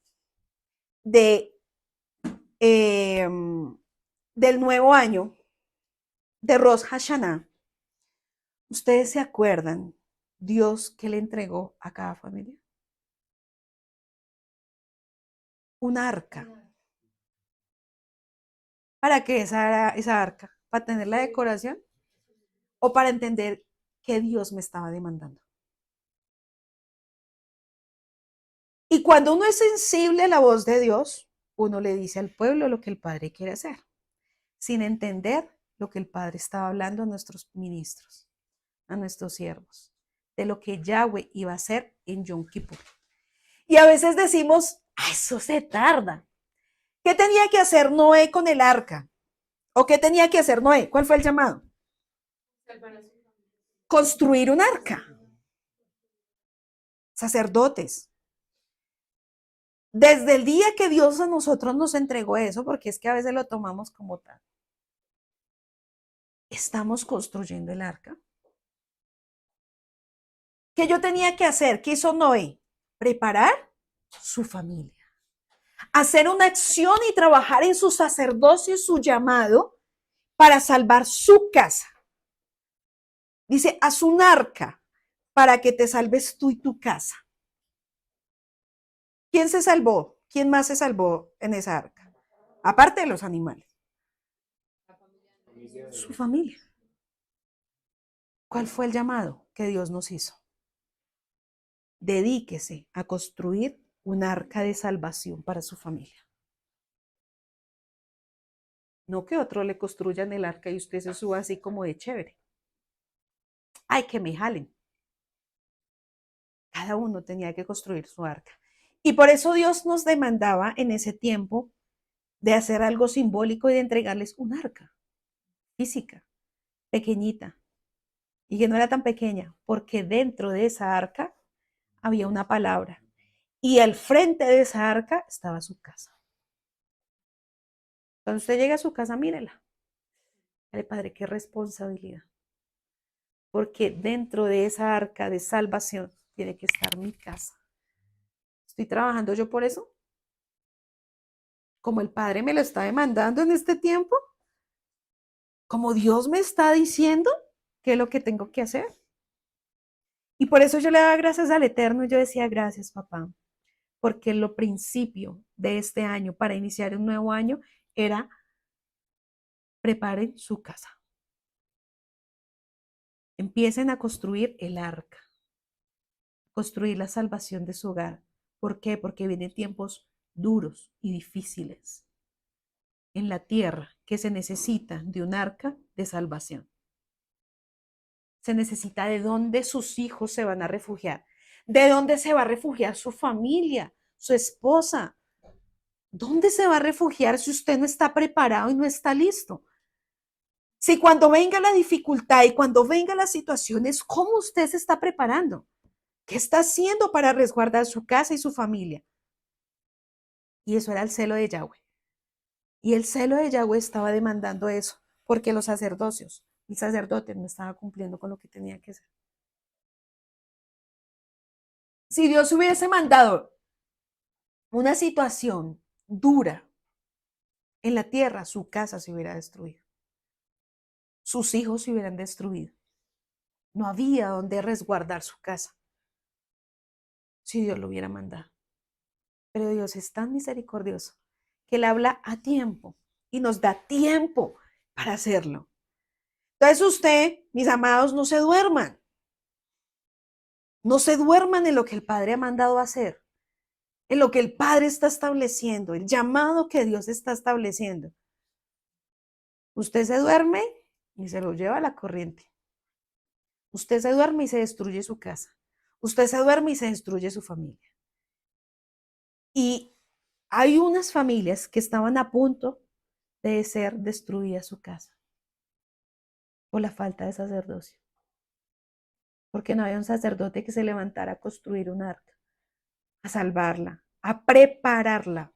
de, del nuevo año, de Rosh Hashanah, ¿ustedes se acuerdan Dios que le entregó a cada familia? Un arca. ¿Para qué esa arca? ¿Para tener la decoración? ¿O para entender que Dios me estaba demandando? Y cuando uno es sensible a la voz de Dios, uno le dice al pueblo lo que el Padre quiere hacer, sin entender lo que el Padre estaba hablando a nuestros ministros, a nuestros siervos, de lo que Yahweh iba a hacer en Yom Kippur. Y a veces decimos, eso se tarda. ¿Qué tenía que hacer Noé con el arca? ¿O qué tenía que hacer Noé? ¿Cuál fue el llamado? Construir un arca. Sacerdotes. Desde el día que Dios a nosotros nos entregó eso, porque es que a veces lo tomamos como tal, estamos construyendo el arca. ¿Qué yo tenía que hacer? ¿Qué hizo Noé? Preparar su familia. Hacer una acción y trabajar en su sacerdocio y su llamado para salvar su casa. Dice, haz un arca para que te salves tú y tu casa. ¿Quién se salvó? ¿Quién más se salvó en esa arca? Aparte de los animales. Su familia. ¿Cuál fue el llamado que Dios nos hizo? Dedíquese a construir un arca de salvación para su familia. No que otro le construyan el arca y usted se suba así como de chévere. Ay, que me jalen. Cada uno tenía que construir su arca. Y por eso Dios nos demandaba en ese tiempo de hacer algo simbólico y de entregarles un arca física, pequeñita, y que no era tan pequeña, porque dentro de esa arca había una palabra. Y al frente de esa arca estaba su casa. Cuando usted llega a su casa, mírela. Ay, Padre, qué responsabilidad. Porque dentro de esa arca de salvación tiene que estar mi casa. ¿Estoy trabajando yo por eso? Como el Padre me lo está demandando en este tiempo. Como Dios me está diciendo qué es lo que tengo que hacer. Y por eso yo le daba gracias al Eterno. Yo decía, gracias, papá. Porque lo principio de este año, para iniciar un nuevo año, era preparen su casa. Empiecen a construir el arca. Construir la salvación de su hogar. ¿Por qué? Porque vienen tiempos duros y difíciles en la tierra que se necesita de un arca de salvación. Se necesita de dónde sus hijos se van a refugiar, de dónde se va a refugiar su familia, su esposa. ¿Dónde se va a refugiar si usted no está preparado y no está listo? Si cuando venga la dificultad y cuando venga las situaciones, ¿cómo usted se está preparando? ¿Qué está haciendo para resguardar su casa y su familia? Y eso era el celo de Yahweh. Y el celo de Yahweh estaba demandando eso, porque el sacerdote no estaba cumpliendo con lo que tenía que hacer. Si Dios hubiese mandado una situación dura en la tierra, su casa se hubiera destruido. Sus hijos se hubieran destruido. No había donde resguardar su casa si Dios lo hubiera mandado. Pero Dios es tan misericordioso que Él habla a tiempo y nos da tiempo para hacerlo. Entonces usted, mis amados, no se duerman. No se duerman en lo que el Padre ha mandado hacer. en lo que el Padre está estableciendo, el llamado que Dios está estableciendo. Usted se duerme y se lo lleva a la corriente. Usted se duerme y se destruye su casa. Usted se duerme y se destruye su familia. Y hay unas familias que estaban a punto de ser destruida su casa por la falta de sacerdocio. Porque no había un sacerdote que se levantara a construir un arca, a salvarla, a prepararla.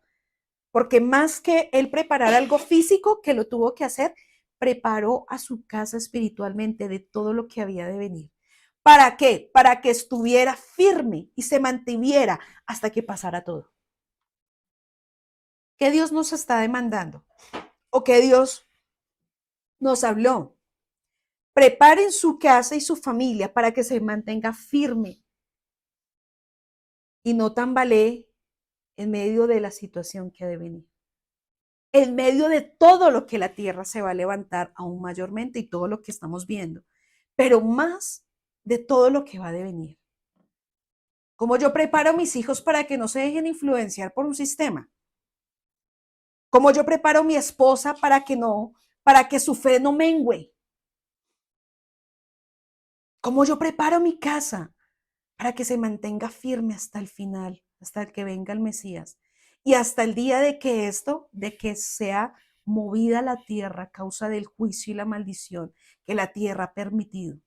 Porque más que él preparar algo físico que lo tuvo que hacer, preparó a su casa espiritualmente de todo lo que había de venir. ¿Para qué? Para que estuviera firme y se mantuviera hasta que pasara todo. ¿Qué Dios nos está demandando? ¿O qué Dios nos habló? Preparen su casa y su familia para que se mantenga firme y no tambalee en medio de la situación que ha de venir. En medio de todo lo que la tierra se va a levantar aún mayormente y todo lo que estamos viendo, pero más de todo lo que va a devenir. ¿Cómo yo preparo a mis hijos para que no se dejen influenciar por un sistema? ¿Cómo yo preparo a mi esposa para que su fe no mengüe? ¿Cómo yo preparo mi casa para que se mantenga firme hasta el final, hasta el que venga el Mesías? Y hasta el día de que sea movida la tierra a causa del juicio y la maldición que la tierra ha permitido,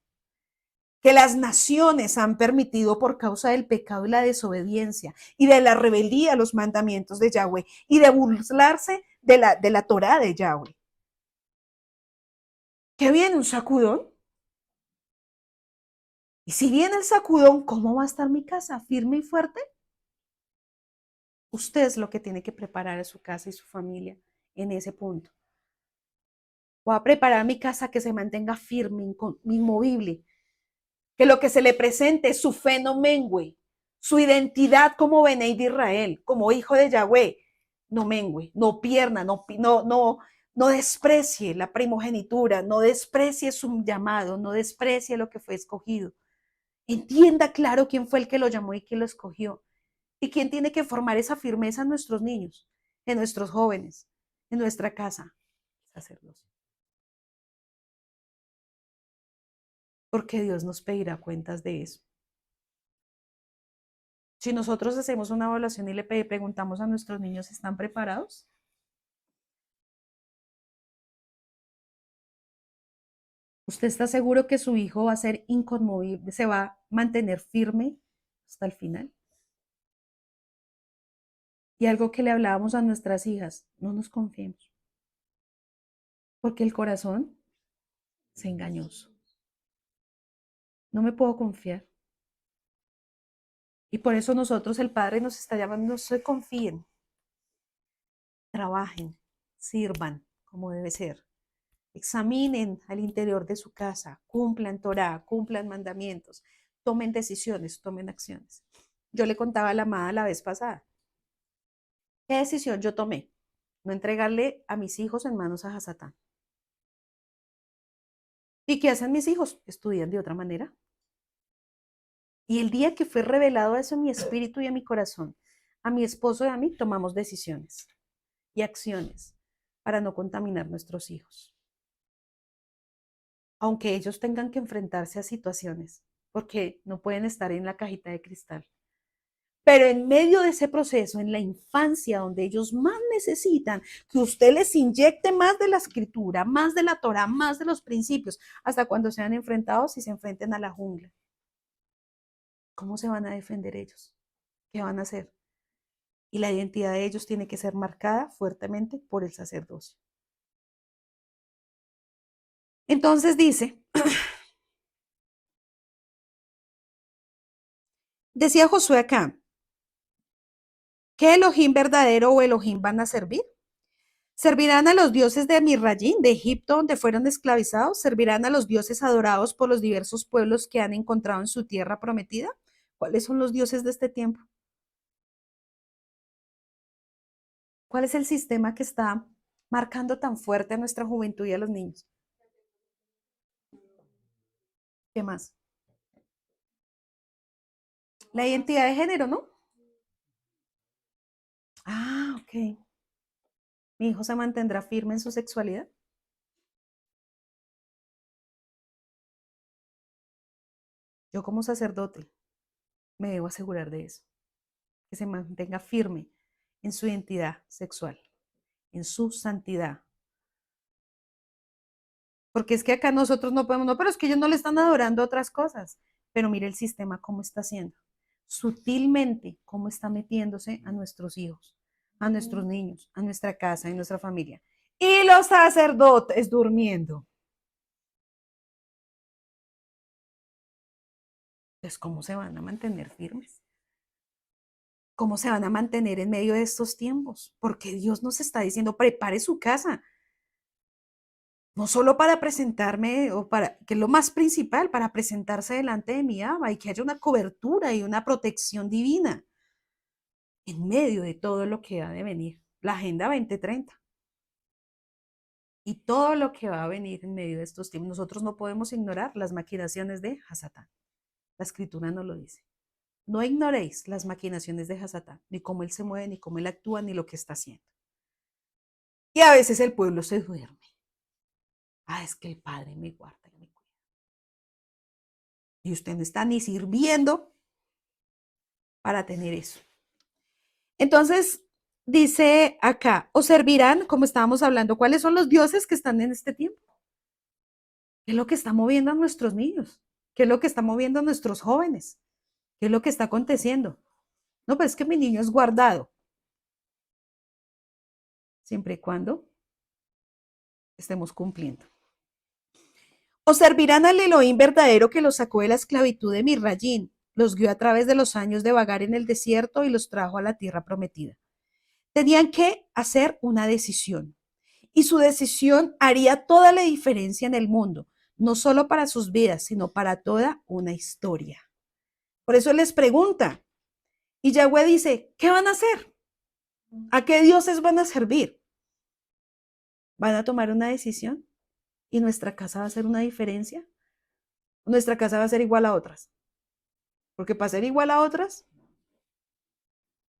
que las naciones han permitido por causa del pecado y la desobediencia y de la rebeldía a los mandamientos de Yahweh y de burlarse de la Torá de Yahweh. ¿Qué viene? ¿Un sacudón? Y si viene el sacudón, ¿cómo va a estar mi casa? ¿Firme y fuerte? Usted es lo que tiene que preparar a su casa y su familia en ese punto. Voy a preparar mi casa que se mantenga firme, inmovible, que lo que se le presente, su fe no mengüe, su identidad como Benei de Israel, como hijo de Yahweh, no mengüe, no pierda, no desprecie la primogenitura, no desprecie su llamado, no desprecie lo que fue escogido. Entienda claro quién fue el que lo llamó y quién lo escogió. ¿Y quién tiene que formar esa firmeza en nuestros niños, en nuestros jóvenes, en nuestra casa? Sacerdocio. Porque Dios nos pedirá cuentas de eso. Si nosotros hacemos una evaluación y le preguntamos a nuestros niños, ¿están preparados? ¿Usted está seguro que su hijo va a ser inconmovible, se va a mantener firme hasta el final? Y algo que le hablábamos a nuestras hijas, no nos confiemos, porque el corazón es engañoso. No me puedo confiar. Y por eso nosotros, el Padre nos está llamando, no se confíen, trabajen, sirvan como debe ser. Examinen al interior de su casa, cumplan Torah, cumplan mandamientos, tomen decisiones, tomen acciones. Yo le contaba a la amada la vez pasada, ¿qué decisión yo tomé? No entregarle a mis hijos en manos a Hasatán. ¿Y qué hacen mis hijos? Estudian de otra manera. Y el día que fue revelado eso en mi espíritu y en mi corazón, a mi esposo y a mí tomamos decisiones y acciones para no contaminar nuestros hijos. Aunque ellos tengan que enfrentarse a situaciones, porque no pueden estar en la cajita de cristal. Pero en medio de ese proceso, en la infancia, donde ellos más necesitan que usted les inyecte más de la escritura, más de la Torah, más de los principios, hasta cuando sean enfrentados y se enfrenten a la jungla. ¿Cómo se van a defender ellos? ¿Qué van a hacer? Y la identidad de ellos tiene que ser marcada fuertemente por el sacerdocio. Entonces dice, decía Josué acá, ¿qué Elohim verdadero o Elohim van a servir? ¿Servirán a los dioses de Mirrayín, de Egipto, donde fueron esclavizados? ¿Servirán a los dioses adorados por los diversos pueblos que han encontrado en su tierra prometida? ¿Cuáles son los dioses de este tiempo? ¿Cuál es el sistema que está marcando tan fuerte a nuestra juventud y a los niños? ¿Qué más? La identidad de género, ¿no? ok, mi hijo se mantendrá firme en su sexualidad. Yo como sacerdote me debo asegurar de eso, que se mantenga firme en su identidad sexual, en su santidad. Porque es que acá nosotros no podemos, no, pero es que ellos no le están adorando otras cosas. Pero mire el sistema cómo está haciendo. Sutilmente cómo está metiéndose a nuestros hijos, a nuestros niños, a nuestra casa, a nuestra familia. Y los sacerdotes durmiendo. Entonces, ¿cómo se van a mantener firmes? ¿Cómo se van a mantener en medio de estos tiempos? Porque Dios nos está diciendo, prepare su casa. No solo para presentarme, o para, que es lo más principal, para presentarse delante de mi ama y que haya una cobertura y una protección divina en medio de todo lo que ha de venir. La Agenda 2030. Y todo lo que va a venir en medio de estos tiempos. Nosotros no podemos ignorar las maquinaciones de Hasatán. La escritura nos lo dice. No ignoréis las maquinaciones de Hasatán, ni cómo él se mueve, ni cómo él actúa, ni lo que está haciendo. Y a veces el pueblo se duerme. Ah, es que el Padre me guarda y me cuida. Y usted no está ni sirviendo para tener eso. Entonces, dice acá, os servirán, como estábamos hablando, ¿cuáles son los dioses que están en este tiempo? ¿Qué es lo que está moviendo a nuestros niños? ¿Qué es lo que está moviendo a nuestros jóvenes? ¿Qué es lo que está aconteciendo? No, pero es que mi niño es guardado. Siempre y cuando estemos cumpliendo. Os servirán al Elohim verdadero que los sacó de la esclavitud de Misrayim, los guió a través de los años de vagar en el desierto y los trajo a la tierra prometida. Tenían que hacer una decisión y su decisión haría toda la diferencia en el mundo, no solo para sus vidas, sino para toda una historia. Por eso les pregunta, y Yahweh dice, ¿qué van a hacer? ¿A qué dioses van a servir? ¿Van a tomar una decisión? ¿Y nuestra casa va a hacer una diferencia? ¿Nuestra casa va a ser igual a otras? Porque para ser igual a otras,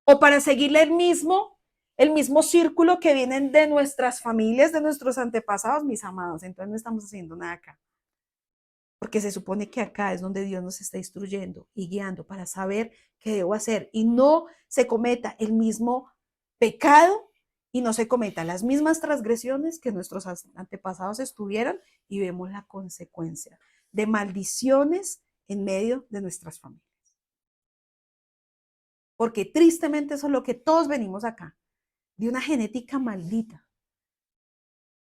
o para seguirle el mismo círculo que vienen de nuestras familias, de nuestros antepasados, mis amados, entonces no estamos haciendo nada acá. Porque se supone que acá es donde Dios nos está instruyendo y guiando para saber qué debo hacer y no se cometa el mismo pecado y no se cometan las mismas transgresiones que nuestros antepasados estuvieron y vemos la consecuencia de maldiciones en medio de nuestras familias. Porque tristemente eso es lo que todos venimos acá, de una genética maldita,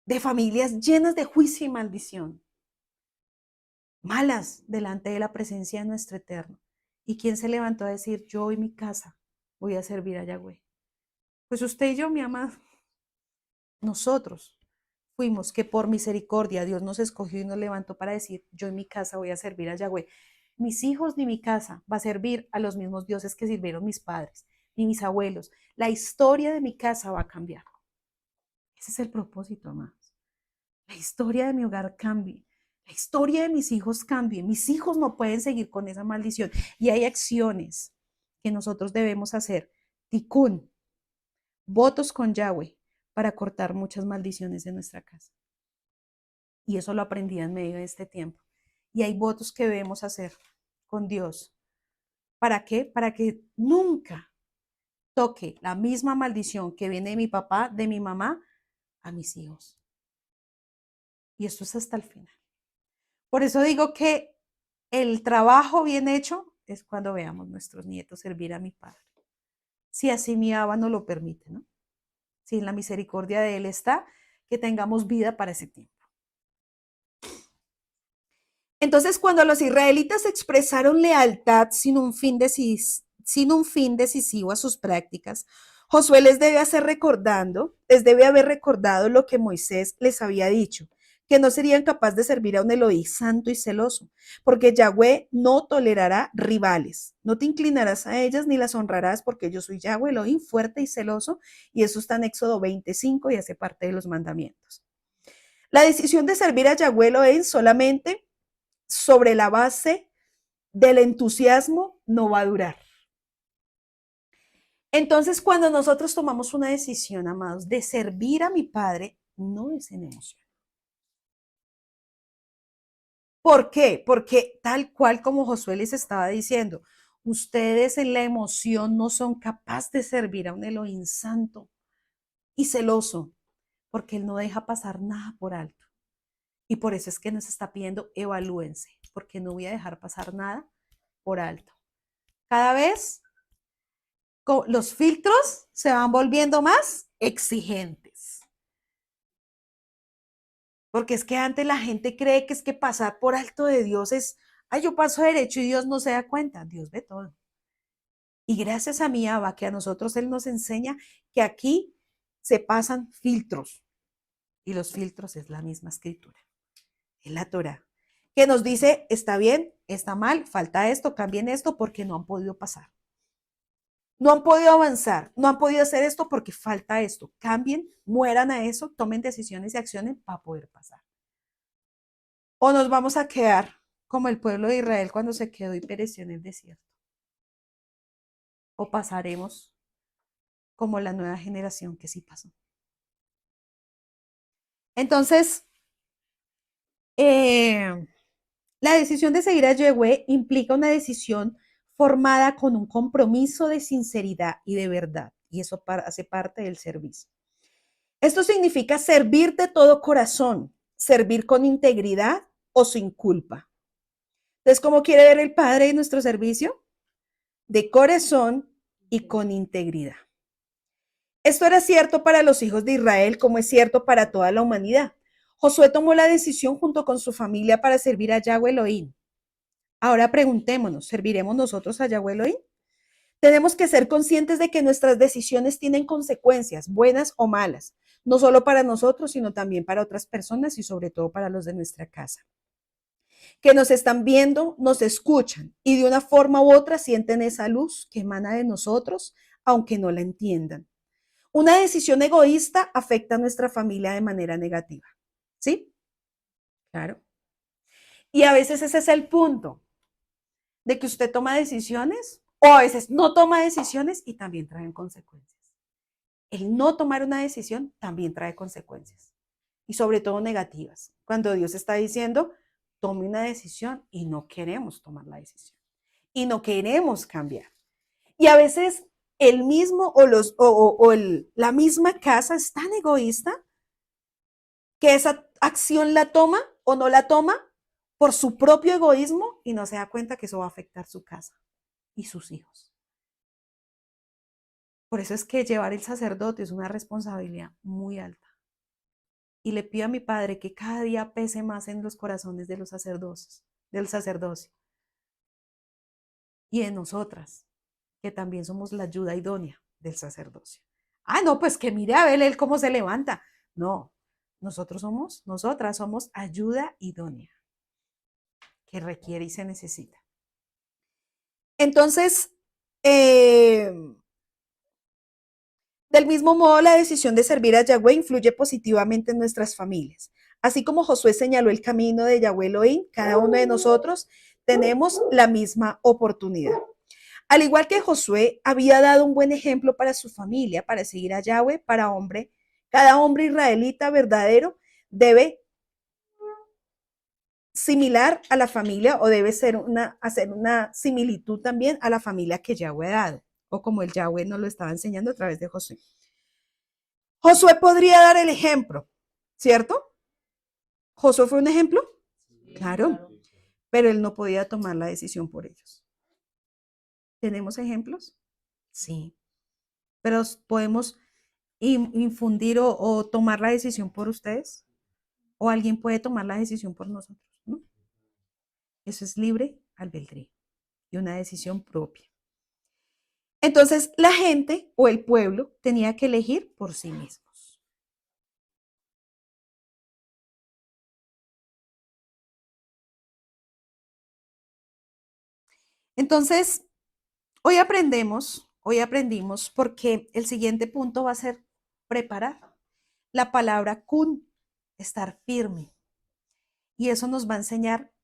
de familias llenas de juicio y maldición, malas delante de la presencia de nuestro Eterno. ¿Y quién se levantó a decir, yo y mi casa voy a servir a Yahweh? Pues usted y yo, mi amado, nosotros fuimos que por misericordia Dios nos escogió y nos levantó para decir, yo y mi casa voy a servir a Yahweh. Mis hijos ni mi casa va a servir a los mismos dioses que sirvieron mis padres ni mis abuelos. La historia de mi casa va a cambiar. Ese es el propósito, amados. La historia de mi hogar cambie. La historia de mis hijos cambie. Mis hijos no pueden seguir con esa maldición. Y hay acciones que nosotros debemos hacer. Tikkun, votos con Yahweh para cortar muchas maldiciones de nuestra casa. Y eso lo aprendí en medio de este tiempo. Y hay votos que debemos hacer con Dios. ¿Para qué? Para que nunca toque la misma maldición que viene de mi papá, de mi mamá, a mis hijos. Y esto es hasta el final. Por eso digo que el trabajo bien hecho es cuando veamos nuestros nietos servir a mi padre. Si así mi Abba no lo permite, ¿no? Si en la misericordia de Él está, que tengamos vida para ese tiempo. Entonces, cuando los israelitas expresaron lealtad sin un fin decisivo a sus prácticas, Josué les debe haber recordado lo que Moisés les había dicho, que no serían capaces de servir a un Elohim santo y celoso, porque Yahweh no tolerará rivales. No te inclinarás a ellas ni las honrarás, porque yo soy Yahweh Elohim fuerte y celoso, y eso está en Éxodo 25 y hace parte de los mandamientos. La decisión de servir a Yahweh Elohim solamente sobre la base del entusiasmo no va a durar. Entonces, cuando nosotros tomamos una decisión, amados, de servir a mi Padre, no es en emoción. ¿Por qué? Porque tal cual como Josué les estaba diciendo, ustedes en la emoción no son capaces de servir a un Elohim santo y celoso, porque Él no deja pasar nada por alto. Y por eso es que nos está pidiendo, evalúense, porque no voy a dejar pasar nada por alto. Cada vez los filtros se van volviendo más exigentes. Porque es que antes la gente cree que es que pasar por alto de Dios es, ay, yo paso derecho y Dios no se da cuenta. Dios ve todo. Y gracias a mi Abba, que a nosotros Él nos enseña que aquí se pasan filtros. Y los filtros es la misma escritura. Es la Torah. Que nos dice, está bien, está mal, falta esto, cambien esto porque no han podido pasar. No han podido avanzar, no han podido hacer esto porque falta esto. Cambien, mueran a eso, tomen decisiones y acciones para poder pasar. O nos vamos a quedar como el pueblo de Israel cuando se quedó y pereció en el desierto. O pasaremos como la nueva generación que sí pasó. Entonces, la decisión de seguir a Yahweh implica una decisión formada con un compromiso de sinceridad y de verdad. Y eso hace parte del servicio. Esto significa servir de todo corazón, servir con integridad o sin culpa. Entonces, ¿cómo quiere ver el Padre en nuestro servicio? De corazón y con integridad. Esto era cierto para los hijos de Israel como es cierto para toda la humanidad. Josué tomó la decisión junto con su familia para servir a Yahweh Elohim. Ahora preguntémonos, ¿serviremos nosotros a Yahweh Elohim? Tenemos que ser conscientes de que nuestras decisiones tienen consecuencias, buenas o malas, no solo para nosotros, sino también para otras personas y sobre todo para los de nuestra casa. Que nos están viendo, nos escuchan y de una forma u otra sienten esa luz que emana de nosotros, aunque no la entiendan. Una decisión egoísta afecta a nuestra familia de manera negativa. ¿Sí? Claro. Y a veces ese es el punto de que usted toma decisiones o a veces no toma decisiones y también traen consecuencias. El no tomar una decisión también trae consecuencias y sobre todo negativas. Cuando Dios está diciendo, tome una decisión y no queremos tomar la decisión y no queremos cambiar. Y a veces el mismo la misma casa es tan egoísta que esa acción la toma o no la toma por su propio egoísmo y no se da cuenta que eso va a afectar su casa y sus hijos. Por eso es que llevar el sacerdote es una responsabilidad muy alta. Y le pido a mi Padre que cada día pese más en los corazones de los sacerdotes, del sacerdocio. Y en nosotras, que también somos la ayuda idónea del sacerdocio. Ah, no, pues que mire a ver él cómo se levanta. No, nosotras somos ayuda idónea, que requiere y se necesita. Entonces, del mismo modo, la decisión de servir a Yahweh influye positivamente en nuestras familias. Así como Josué señaló el camino de Yahweh Elohim, cada uno de nosotros tenemos la misma oportunidad. Al igual que Josué había dado un buen ejemplo para su familia, para seguir a Yahweh, cada hombre israelita verdadero debe similar a la familia o debe hacer una similitud también a la familia que Yahweh ha dado, o como el Yahweh nos lo estaba enseñando a través de Josué. Josué podría dar el ejemplo, ¿cierto? ¿Josué fue un ejemplo? Claro, pero él no podía tomar la decisión por ellos. ¿Tenemos ejemplos? Sí, pero podemos infundir o tomar la decisión por ustedes, o alguien puede tomar la decisión por nosotros, ¿no? Eso es libre albedrío y una decisión propia. Entonces, la gente o el pueblo tenía que elegir por sí mismos. Entonces, hoy aprendimos porque el siguiente punto va a ser preparar. La palabra kun, estar firme. Y eso nos va a enseñar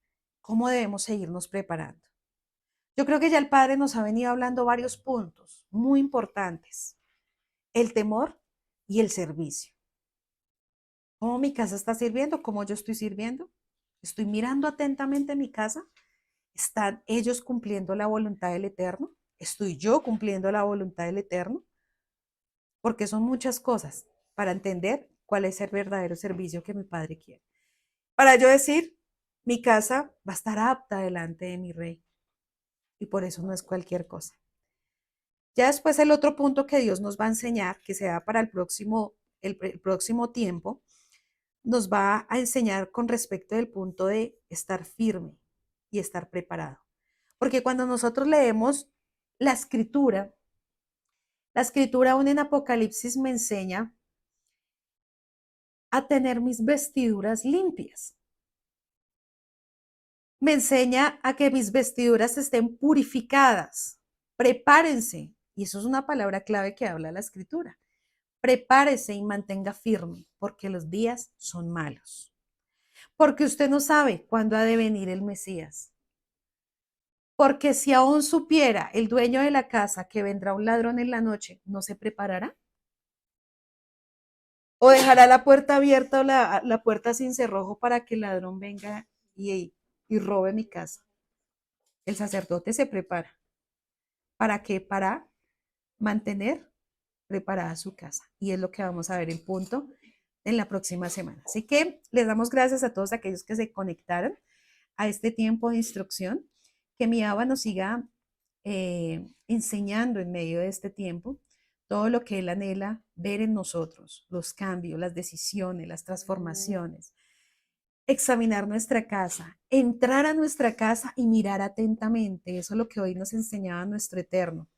cómo debemos seguirnos preparando. Yo creo que ya el Padre nos ha venido hablando varios puntos muy importantes. El temor y el servicio. ¿Cómo mi casa está sirviendo? ¿Cómo yo estoy sirviendo? ¿Estoy mirando atentamente mi casa? ¿Están ellos cumpliendo la voluntad del Eterno? ¿Estoy yo cumpliendo la voluntad del Eterno? Porque son muchas cosas para entender cuál es el verdadero servicio que mi Padre quiere. Para yo decir, mi casa va a estar apta delante de mi Rey. Y por eso no es cualquier cosa. Ya después el otro punto que Dios nos va a enseñar, que se da para el próximo tiempo, nos va a enseñar con respecto del punto de estar firme y estar preparado. Porque cuando nosotros leemos la escritura aún en Apocalipsis me enseña a tener mis vestiduras limpias. Me enseña a que mis vestiduras estén purificadas. Prepárense. Y eso es una palabra clave que habla la escritura. Prepárese y mantenga firme, porque los días son malos. Porque usted no sabe cuándo ha de venir el Mesías. Porque si aún supiera el dueño de la casa que vendrá un ladrón en la noche, ¿no se preparará? ¿O dejará la puerta abierta o la puerta sin cerrojo para que el ladrón venga y robe mi casa? El sacerdote se prepara. ¿Para qué? Para mantener preparada su casa. Y es lo que vamos a ver en punto en la próxima semana. Así que les damos gracias a todos aquellos que se conectaron a este tiempo de instrucción. Que mi Abba nos siga enseñando en medio de este tiempo todo lo que Él anhela ver en nosotros, los cambios, las decisiones, las transformaciones. Examinar nuestra casa, entrar a nuestra casa y mirar atentamente. Eso es lo que hoy nos enseñaba nuestro Eterno.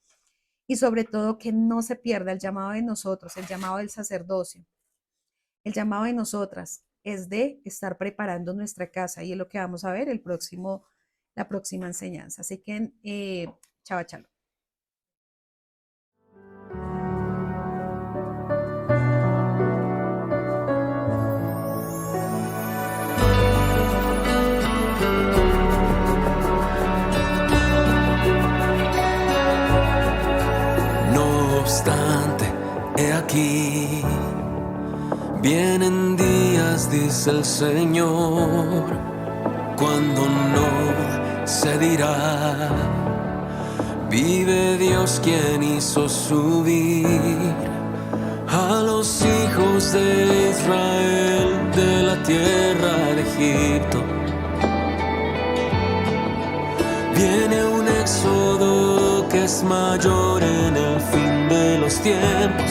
Y sobre todo que no se pierda el llamado de nosotros, el llamado del sacerdocio. El llamado de nosotras es de estar preparando nuestra casa y es lo que vamos a ver la próxima enseñanza. Así que, chao, chao. No obstante, he aquí, vienen días, dice el Señor, cuando no se dirá, vive Dios quien hizo subir a los hijos de Israel de la tierra de Egipto. Viene un éxodo que es mayor en el fin de los tiempos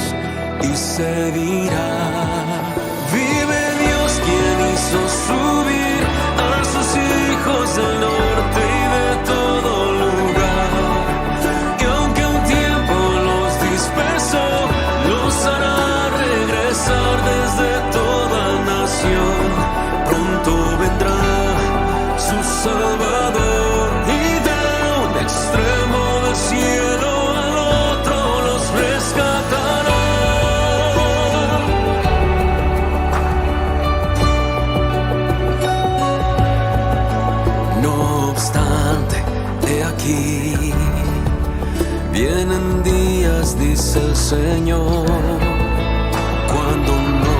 y se dirá, vive Dios quien hizo subir a sus hijos del norte y de todo lugar, y aunque un tiempo los dispersó, los hará regresar desde toda nación. Pronto vendrá su Salvador y de un extremo del cielo al otro los rescatará. No obstante, he aquí, vienen días, dice el Señor, cuando no